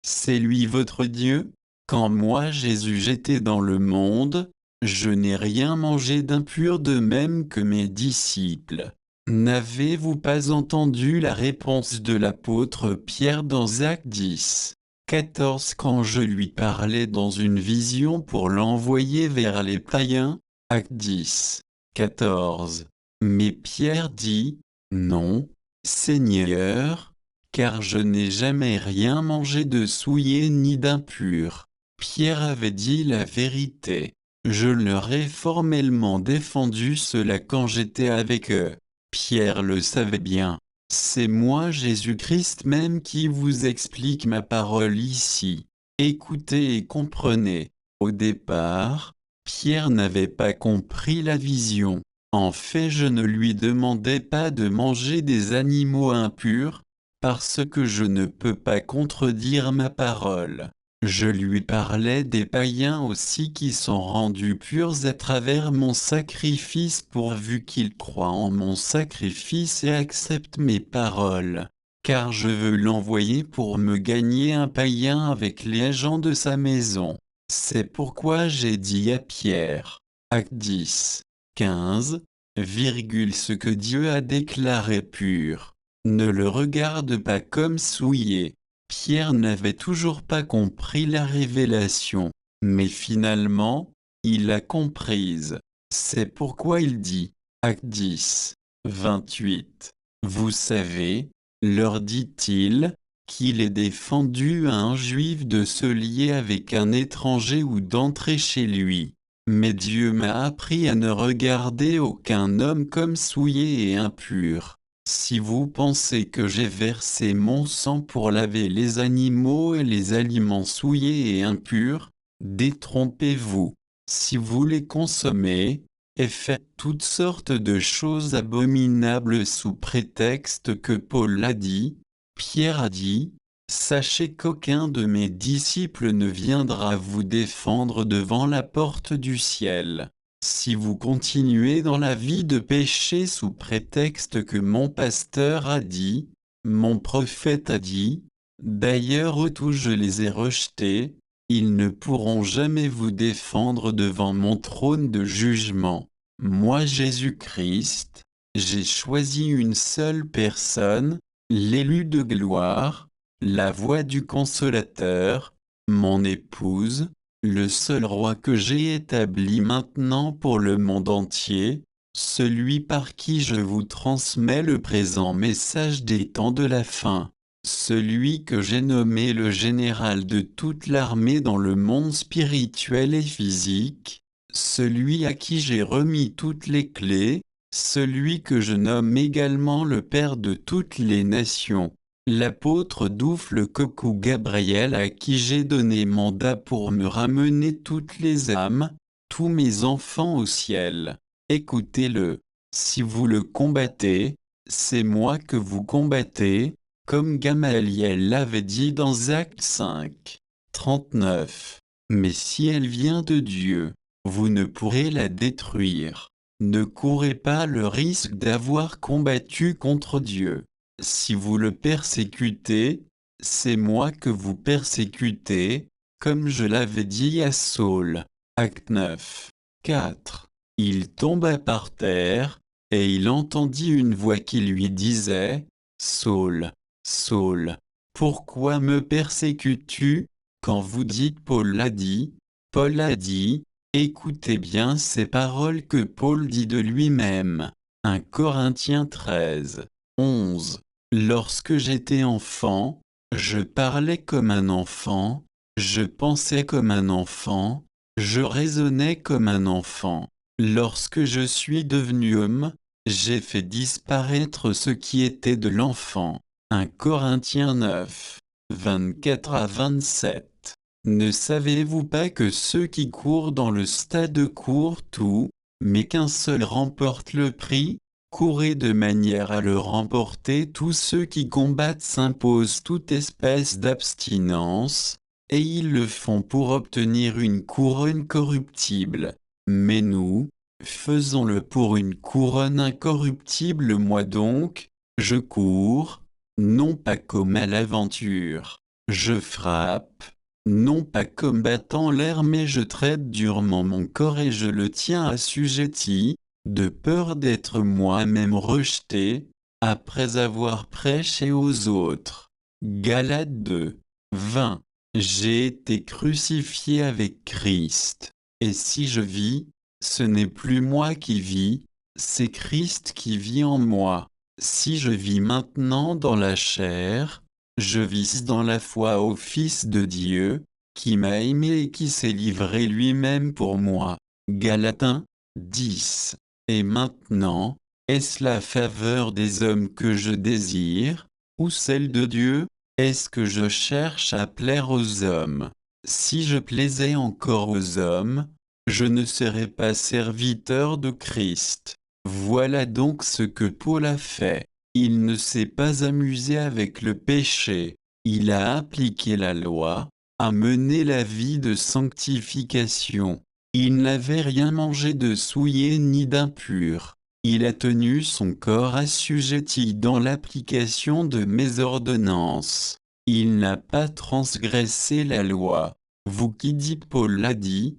c'est lui votre Dieu. Quand moi Jésus j'étais dans le monde, je n'ai rien mangé d'impur de même que mes disciples. N'avez-vous pas entendu la réponse de l'apôtre Pierre dans Actes 10, 14 quand je lui parlais dans une vision pour l'envoyer vers les païens? Actes 10, 14. Mais Pierre dit, non, Seigneur, car je n'ai jamais rien mangé de souillé ni d'impur. Pierre avait dit la vérité. Je leur ai formellement défendu cela quand j'étais avec eux. Pierre le savait bien. C'est moi Jésus-Christ même qui vous explique ma parole ici. Écoutez et comprenez. Au départ, Pierre n'avait pas compris la vision. En fait, je ne lui demandais pas de manger des animaux impurs, parce que je ne peux pas contredire ma parole. Je lui parlais des païens aussi qui sont rendus purs à travers mon sacrifice pourvu qu'ils croient en mon sacrifice et acceptent mes paroles. Car je veux l'envoyer pour me gagner un païen avec les gens de sa maison. C'est pourquoi j'ai dit à Pierre, Actes 10, 15, ce que Dieu a déclaré pur, ne le regarde pas comme souillé. Pierre n'avait toujours pas compris la révélation, mais finalement, il l'a comprise. C'est pourquoi il dit, Actes 10, 28, vous savez, leur dit-il, qu'il est défendu à un juif de se lier avec un étranger ou d'entrer chez lui. Mais Dieu m'a appris à ne regarder aucun homme comme souillé et impur. Si vous pensez que j'ai versé mon sang pour laver les animaux et les aliments souillés et impurs, détrompez-vous. Si vous les consommez, et faites toutes sortes de choses abominables sous prétexte que Paul a dit, Pierre a dit, sachez qu'aucun de mes disciples ne viendra vous défendre devant la porte du ciel. Si vous continuez dans la vie de péché sous prétexte que mon pasteur a dit, mon prophète a dit, d'ailleurs eux tous je les ai rejetés, ils ne pourront jamais vous défendre devant mon trône de jugement. Moi Jésus-Christ, j'ai choisi une seule personne, l'élu de gloire, la voix du consolateur, mon épouse, le seul roi que j'ai établi maintenant pour le monde entier, celui par qui je vous transmets le présent message des temps de la fin, celui que j'ai nommé le général de toute l'armée dans le monde spirituel et physique, celui à qui j'ai remis toutes les clés, celui que je nomme également le Père de toutes les nations. L'apôtre Doufle Cocou Gabriel à qui j'ai donné mandat pour me ramener toutes les âmes, tous mes enfants au ciel. Écoutez-le. Si vous le combattez, c'est moi que vous combattez, comme Gamaliel l'avait dit dans Actes 5, 39. Mais si elle vient de Dieu, vous ne pourrez la détruire. Ne courez pas le risque d'avoir combattu contre Dieu. Si vous le persécutez, c'est moi que vous persécutez, comme je l'avais dit à Saul. Acte 9, 4. Il tomba par terre, et il entendit une voix qui lui disait, « Saul, Saul, pourquoi me persécutes-tu » Quand vous dites Paul l'a dit, écoutez bien ces paroles que Paul dit de lui-même. 1 Corinthiens 13, 11. Lorsque j'étais enfant, je parlais comme un enfant, je pensais comme un enfant, je raisonnais comme un enfant. Lorsque je suis devenu homme, j'ai fait disparaître ce qui était de l'enfant. 1 Corinthiens 9, 24 à 27. Ne savez-vous pas que ceux qui courent dans le stade courent tout, mais qu'un seul remporte le prix? Courez de manière à le remporter. Tous ceux qui combattent s'imposent toute espèce d'abstinence, et ils le font pour obtenir une couronne corruptible. Mais nous, faisons-le pour une couronne incorruptible. Moi donc, je cours, non pas comme à l'aventure. Je frappe, non pas comme battant l'air, mais je traite durement mon corps et je le tiens assujetti, de peur d'être moi-même rejeté, après avoir prêché aux autres. Galates 2, 20. J'ai été crucifié avec Christ, et si je vis, ce n'est plus moi qui vis, c'est Christ qui vit en moi. Si je vis maintenant dans la chair, je vis dans la foi au Fils de Dieu, qui m'a aimé et qui s'est livré lui-même pour moi. Galates 1, 10. Et maintenant, est-ce la faveur des hommes que je désire, ou celle de Dieu? Est-ce que je cherche à plaire aux hommes? Si je plaisais encore aux hommes, je ne serais pas serviteur de Christ. Voilà donc ce que Paul a fait. Il ne s'est pas amusé avec le péché. Il a appliqué la loi, a mené la vie de sanctification. Il n'avait rien mangé de souillé ni d'impur. Il a tenu son corps assujetti dans l'application de mes ordonnances. Il n'a pas transgressé la loi. Vous qui dites Paul a dit,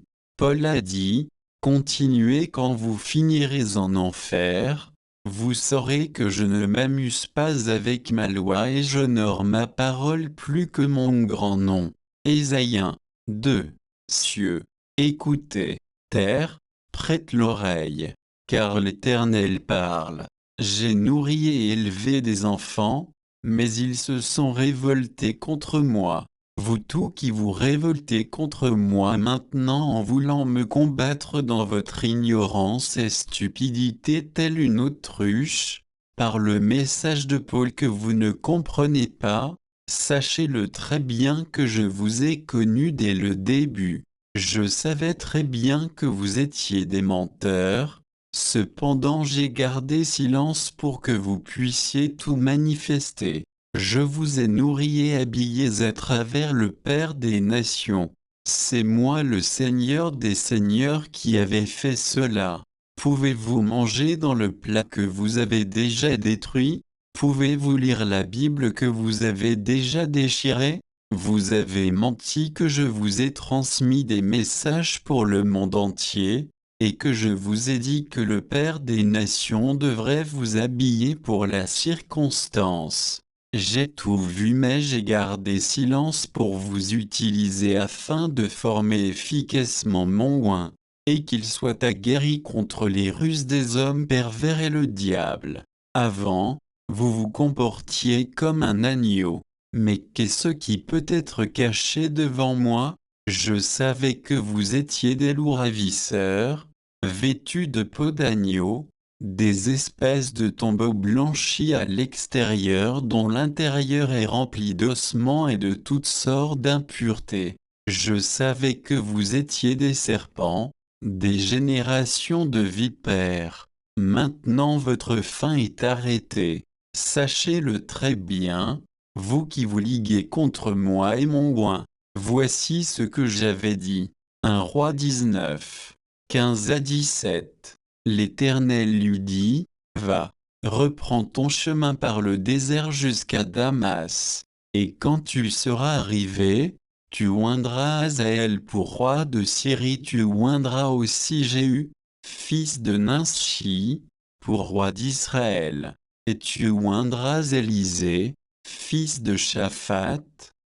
continuez quand vous finirez en enfer. Vous saurez que je ne m'amuse pas avec ma loi et j'honore ma parole plus que mon grand nom. Ésaïe 2. Cieux, écoutez, terre, prête l'oreille, car l'Éternel parle. J'ai nourri et élevé des enfants, mais ils se sont révoltés contre moi. Vous tous qui vous révoltez contre moi maintenant en voulant me combattre dans votre ignorance et stupidité telle une autruche, par le message de Paul que vous ne comprenez pas, sachez-le très bien que je vous ai connu dès le début. Je savais très bien que vous étiez des menteurs, cependant j'ai gardé silence pour que vous puissiez tout manifester. Je vous ai nourris et habillés à travers le Père des nations. C'est moi le Seigneur des seigneurs qui avais fait cela. Pouvez-vous manger dans le plat que vous avez déjà détruit? Pouvez-vous lire la Bible que vous avez déjà déchirée? Vous avez menti que je vous ai transmis des messages pour le monde entier, et que je vous ai dit que le Père des nations devrait vous habiller pour la circonstance. J'ai tout vu mais j'ai gardé silence pour vous utiliser afin de former efficacement mon oint, et qu'il soit aguerri contre les ruses des hommes pervers et le diable. Avant, vous vous comportiez comme un agneau, mais qu'est-ce qui peut être caché devant moi? Je savais que vous étiez des loups ravisseurs, vêtus de peau d'agneau, des espèces de tombeaux blanchis à l'extérieur dont l'intérieur est rempli d'ossements et de toutes sortes d'impuretés. Je savais que vous étiez des serpents, des générations de vipères. Maintenant votre fin est arrêtée. Sachez-le très bien, vous qui vous liguez contre moi et mon oint. Voici ce que j'avais dit. 1 Roi 19, 15 à 17. L'Éternel lui dit, va, reprends ton chemin par le désert jusqu'à Damas, et quand tu seras arrivé, tu oindras Hazaël pour roi de Syrie, tu oindras aussi Jéhu, fils de Nimshi, pour roi d'Israël, et tu oindras Élisée, fils de Shaphat,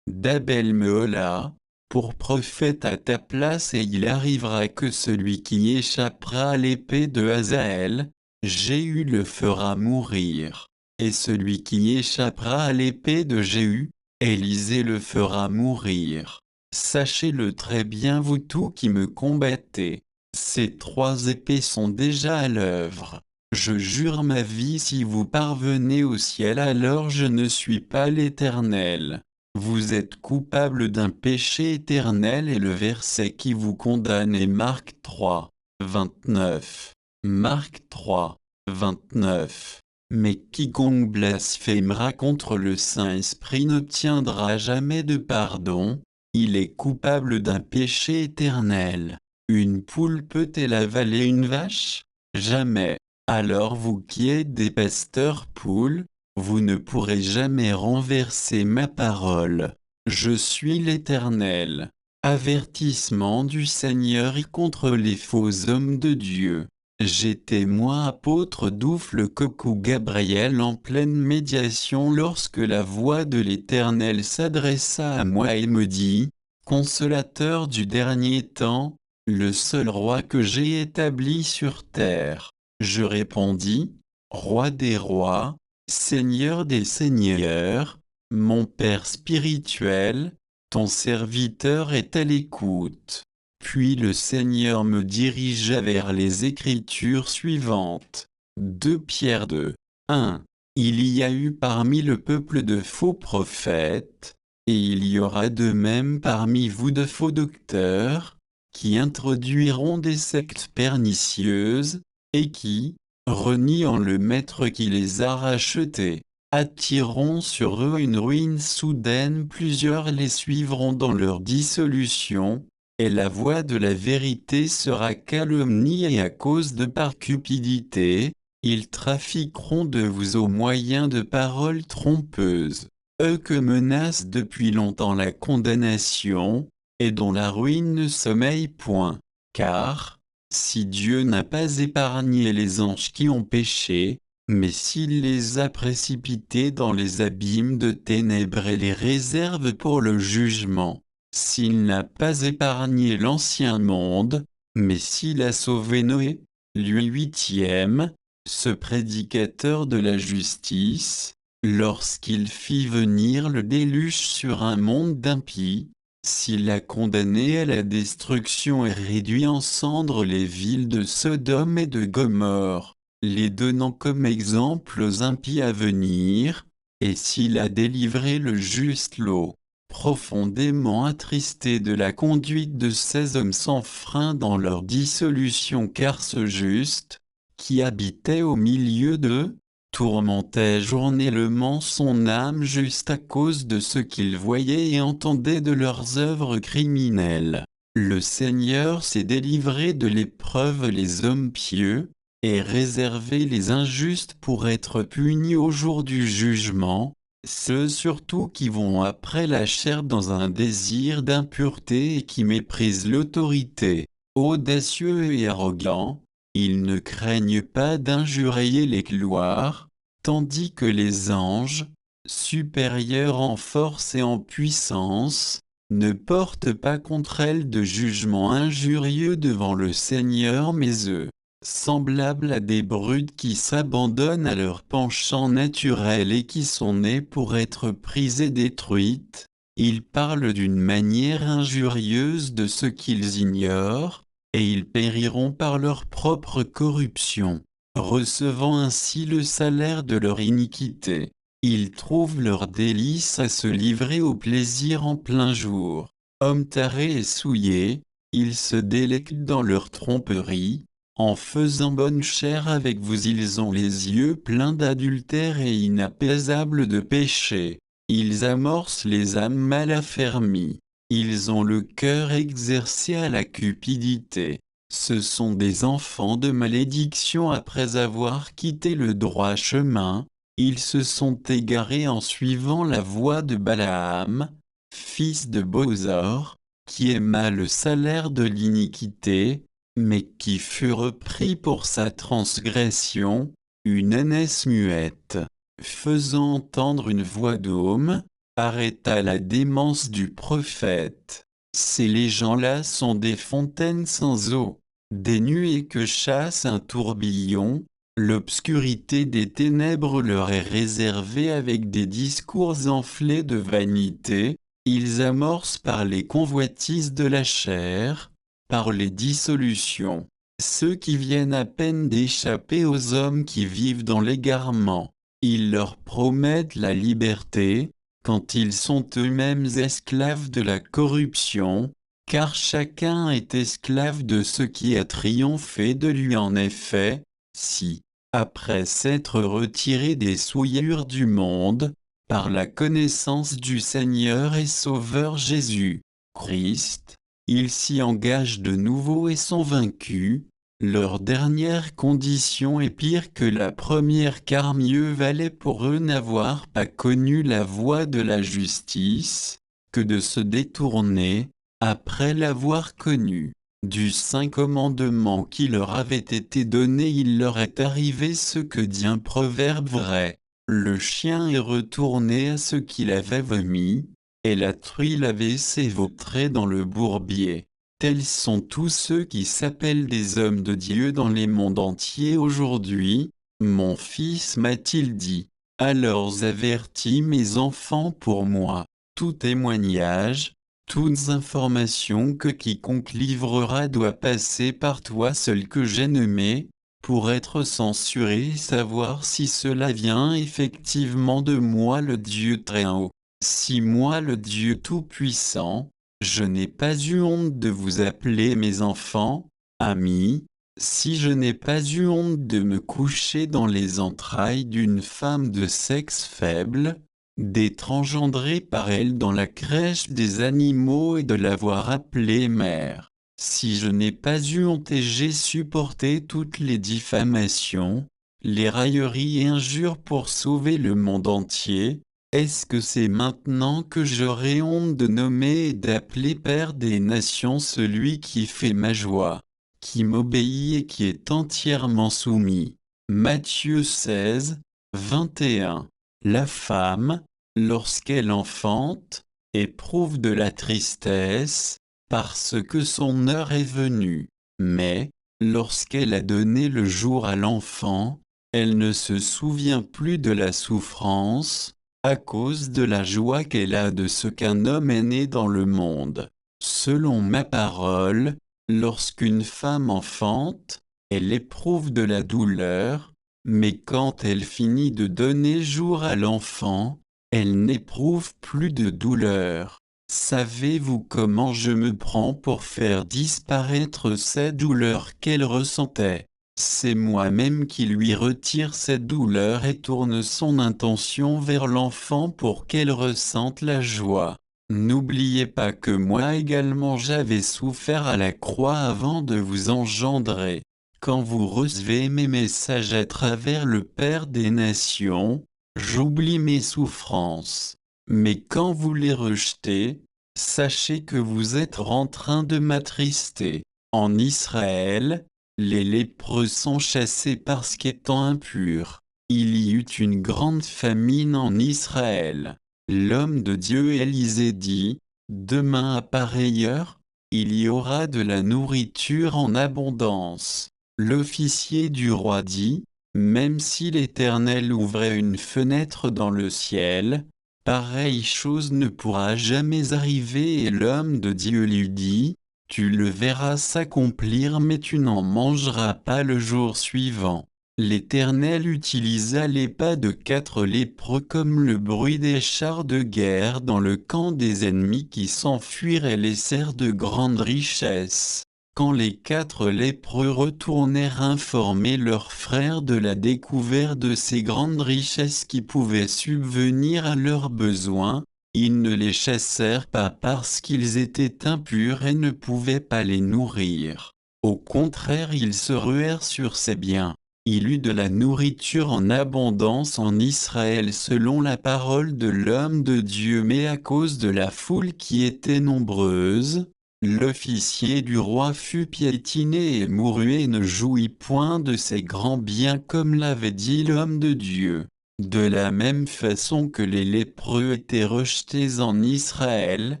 d'Abel-Mehola, pour prophète à ta place, et il arrivera que celui qui échappera à l'épée de Hazaël, Jéhu le fera mourir, et celui qui échappera à l'épée de Jéhu, Élisée le fera mourir. Sachez-le très bien vous tous qui me combattez, ces 3 épées sont déjà à l'œuvre. Je jure ma vie, si vous parvenez au ciel, alors je ne suis pas l'Éternel. Vous êtes coupable d'un péché éternel, et le verset qui vous condamne est Marc 3, 29. Marc 3, 29. Mais quiconque blasphémera contre le Saint-Esprit n'obtiendra jamais de pardon, il est coupable d'un péché éternel. Une poule peut-elle avaler une vache? Jamais. Alors vous qui êtes des pasteurs poules, vous ne pourrez jamais renverser ma parole. Je suis l'Éternel. Avertissement du Seigneur contre les faux hommes de Dieu. J'étais moi apôtre Doufle Coucou Gabriel en pleine médiation lorsque la voix de l'Éternel s'adressa à moi et me dit, Consolateur du dernier temps, le seul roi que j'ai établi sur terre. Je répondis, Roi des rois, Seigneur des seigneurs, mon Père spirituel, ton serviteur est à l'écoute. Puis le Seigneur me dirigea vers les Écritures suivantes. 2 Pierre 2, 1. Il y a eu parmi le peuple de faux prophètes, et il y aura de même parmi vous de faux docteurs, qui introduiront des sectes pernicieuses, et qui, reniant le maître qui les a rachetés, attireront sur eux une ruine soudaine. Plusieurs les suivront dans leur dissolution, et la voie de la vérité sera calomnie, et à cause de par cupidité, ils trafiqueront de vous au moyen de paroles trompeuses. Eux que menace depuis longtemps la condamnation, et dont la ruine ne sommeille point. Car, si Dieu n'a pas épargné les anges qui ont péché, mais s'il les a précipités dans les abîmes de ténèbres et les réserve pour le jugement, s'il n'a pas épargné l'ancien monde, mais s'il a sauvé Noé, lui 8e, ce prédicateur de la justice, lorsqu'il fit venir le déluge sur un monde d'impies, s'il a condamné à la destruction et réduit en cendres les villes de Sodome et de Gomorrhe, les donnant comme exemple aux impies à venir, et s'il a délivré le juste Lot, profondément attristé de la conduite de ces hommes sans frein dans leur dissolution, car ce juste, qui habitait au milieu d'eux, tourmentait journellement son âme juste à cause de ce qu'il voyait et entendait de leurs œuvres criminelles. Le Seigneur s'est délivré de l'épreuve les hommes pieux, et réservé les injustes pour être punis au jour du jugement, ceux surtout qui vont après la chair dans un désir d'impureté et qui méprisent l'autorité. Audacieux et arrogants, ils ne craignent pas d'injurier les gloires, tandis que les anges, supérieurs en force et en puissance, ne portent pas contre elles de jugement injurieux devant le Seigneur, mais eux, semblables à des brutes qui s'abandonnent à leur penchant naturel et qui sont nées pour être prises et détruites, ils parlent d'une manière injurieuse de ce qu'ils ignorent, et ils périront par leur propre corruption, recevant ainsi le salaire de leur iniquité. Ils trouvent leur délice à se livrer au plaisir en plein jour. Hommes tarés et souillés, ils se délectent dans leur tromperie. En faisant bonne chère avec vous, ils ont les yeux pleins d'adultère et inapaisables de péché. Ils amorcent les âmes mal affermies. Ils ont le cœur exercé à la cupidité. Ce sont des enfants de malédiction après avoir quitté le droit chemin. Ils se sont égarés en suivant la voie de Balaam, fils de Bosor, qui aima le salaire de l'iniquité, mais qui fut repris pour sa transgression, une ânesse muette, faisant entendre une voix d'homme, arrêta la démence du prophète. Ces gens-là sont des fontaines sans eau, des nuées que chasse un tourbillon. L'obscurité des ténèbres leur est réservée avec des discours enflés de vanité. Ils amorcent par les convoitises de la chair, par les dissolutions, ceux qui viennent à peine d'échapper aux hommes qui vivent dans l'égarement. Ils leur promettent la liberté, quand ils sont eux-mêmes esclaves de la corruption, car chacun est esclave de ce qui a triomphé de lui en effet, si, après s'être retiré des souillures du monde, par la connaissance du Seigneur et Sauveur Jésus-Christ, ils s'y engagent de nouveau et sont vaincus, leur dernière condition est pire que la première car mieux valait pour eux n'avoir pas connu la voie de la justice, que de se détourner, après l'avoir connue. Du saint commandement qui leur avait été donné il leur est arrivé ce que dit un proverbe vrai. Le chien est retourné à ce qu'il avait vomi, et la truie l'avait s'évautré dans le bourbier. Tels sont tous ceux qui s'appellent des hommes de Dieu dans les mondes entiers aujourd'hui. Mon fils m'a-t-il dit, alors avertis mes enfants pour moi, tout témoignage, toutes informations que quiconque livrera doit passer par toi seul que j'ai nommé, pour être censuré et savoir si cela vient effectivement de moi le Dieu Très-Haut. Si moi le Dieu Tout-Puissant, je n'ai pas eu honte de vous appeler mes enfants, amis, si je n'ai pas eu honte de me coucher dans les entrailles d'une femme de sexe faible, d'être engendré par elle dans la crèche des animaux et de l'avoir appelée mère. Si je n'ai pas eu honte et j'ai supporté toutes les diffamations, les railleries et injures pour sauver le monde entier, est-ce que c'est maintenant que j'aurai honte de nommer et d'appeler Père des nations celui qui fait ma joie, qui m'obéit et qui est entièrement soumis? Matthieu 16, 21. La femme, lorsqu'elle enfante, éprouve de la tristesse, parce que son heure est venue. Mais, lorsqu'elle a donné le jour à l'enfant, elle ne se souvient plus de la souffrance, à cause de la joie qu'elle a de ce qu'un homme est né dans le monde. Selon ma parole, lorsqu'une femme enfante, elle éprouve de la douleur, mais quand elle finit de donner jour à l'enfant, elle n'éprouve plus de douleur. Savez-vous comment je me prends pour faire disparaître cette douleur qu'elle ressentait? C'est moi-même qui lui retire cette douleur et tourne son intention vers l'enfant pour qu'elle ressente la joie. N'oubliez pas que moi également j'avais souffert à la croix avant de vous engendrer. Quand vous recevez mes messages à travers le Père des Nations, j'oublie mes souffrances. Mais quand vous les rejetez, sachez que vous êtes en train de m'attrister. En Israël, les lépreux sont chassés parce qu'étant impurs. Il y eut une grande famine en Israël. L'homme de Dieu Élisée dit, « Demain à pareille heure, il y aura de la nourriture en abondance. » L'officier du roi dit, « Même si l'Éternel ouvrait une fenêtre dans le ciel, pareille chose ne pourra jamais arriver. » Et l'homme de Dieu lui dit, « Tu le verras s'accomplir mais tu n'en mangeras pas le jour suivant. » L'Éternel utilisa les pas de 4 lépreux comme le bruit des chars de guerre dans le camp des ennemis qui s'enfuirent et laissèrent de grandes richesses. Quand les 4 lépreux retournèrent informer leurs frères de la découverte de ces grandes richesses qui pouvaient subvenir à leurs besoins, ils ne les chassèrent pas parce qu'ils étaient impurs et ne pouvaient pas les nourrir. Au contraire, ils se ruèrent sur ces biens. Il eut de la nourriture en abondance en Israël selon la parole de l'homme de Dieu, mais à cause de la foule qui était nombreuse, l'officier du roi fut piétiné et mourut et ne jouit point de ses grands biens comme l'avait dit l'homme de Dieu. De la même façon que les lépreux étaient rejetés en Israël,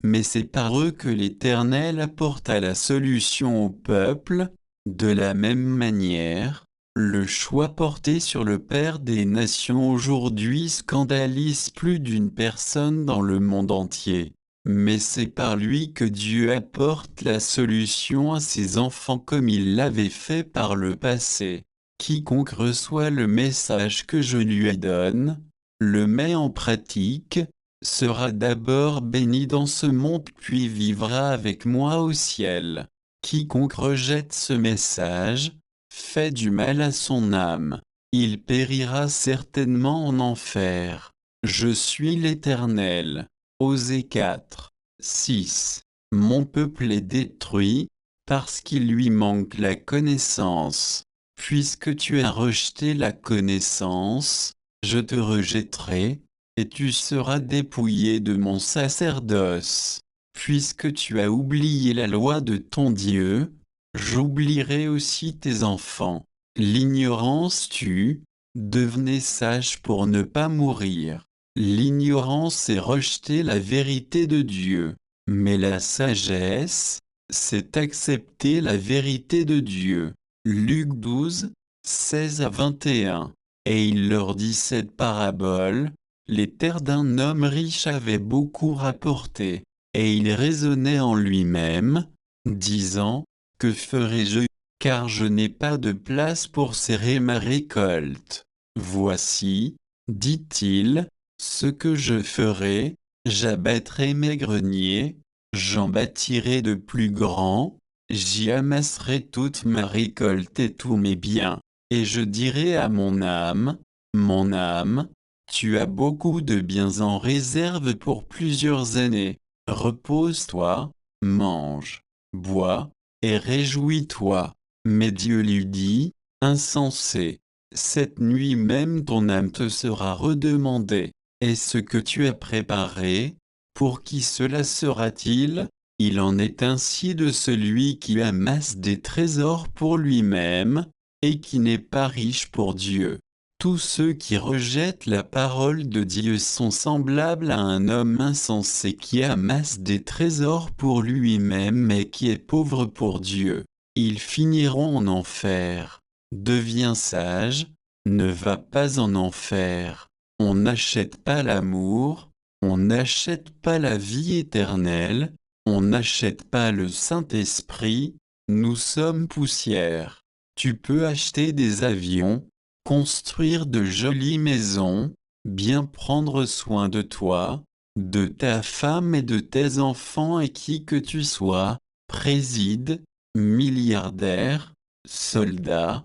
mais c'est par eux que l'Éternel apporta la solution au peuple, de la même manière, le choix porté sur le Père des Nations aujourd'hui scandalise plus d'une personne dans le monde entier. Mais c'est par lui que Dieu apporte la solution à ses enfants comme il l'avait fait par le passé. Quiconque reçoit le message que je lui donne, le met en pratique, sera d'abord béni dans ce monde puis vivra avec moi au ciel. Quiconque rejette ce message, fait du mal à son âme. Il périra certainement en enfer. Je suis l'Éternel. Osée 4, 6. Mon peuple est détruit, parce qu'il lui manque la connaissance. Puisque tu as rejeté la connaissance, je te rejetterai, et tu seras dépouillé de mon sacerdoce. Puisque tu as oublié la loi de ton Dieu, j'oublierai aussi tes enfants. L'ignorance tue, devenez sage pour ne pas mourir. L'ignorance est rejeter la vérité de Dieu, mais la sagesse, c'est accepter la vérité de Dieu. Luc 12, 16 à 21. Et il leur dit cette parabole, les terres d'un homme riche avaient beaucoup rapporté, et il raisonnait en lui-même, disant, que ferai-je, car je n'ai pas de place pour serrer ma récolte. Voici, dit-il, ce que je ferai, j'abattrai mes greniers, j'en bâtirai de plus grands, j'y amasserai toute ma récolte et tous mes biens, et je dirai à mon âme, tu as beaucoup de biens en réserve pour plusieurs années, repose-toi, mange, bois, et réjouis-toi. Mais Dieu lui dit, insensé, cette nuit même ton âme te sera redemandée. Et ce que tu as préparé, pour qui cela sera-t-il? Il en est ainsi de celui qui amasse des trésors pour lui-même, et qui n'est pas riche pour Dieu. Tous ceux qui rejettent la parole de Dieu sont semblables à un homme insensé qui amasse des trésors pour lui-même et qui est pauvre pour Dieu. Ils finiront en enfer. Deviens sage, ne va pas en enfer. On n'achète pas l'amour, on n'achète pas la vie éternelle, on n'achète pas le Saint-Esprit, nous sommes poussière. Tu peux acheter des avions, construire de jolies maisons, bien prendre soin de toi, de ta femme et de tes enfants et qui que tu sois, préside, milliardaire, soldat,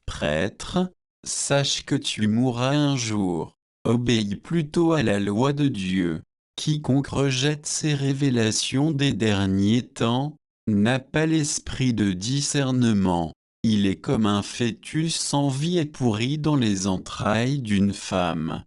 prêtre, sache que tu mourras un jour. Obéis plutôt à la loi de Dieu. Quiconque rejette ces révélations des derniers temps, n'a pas l'esprit de discernement. Il est comme un fœtus sans vie et pourri dans les entrailles d'une femme.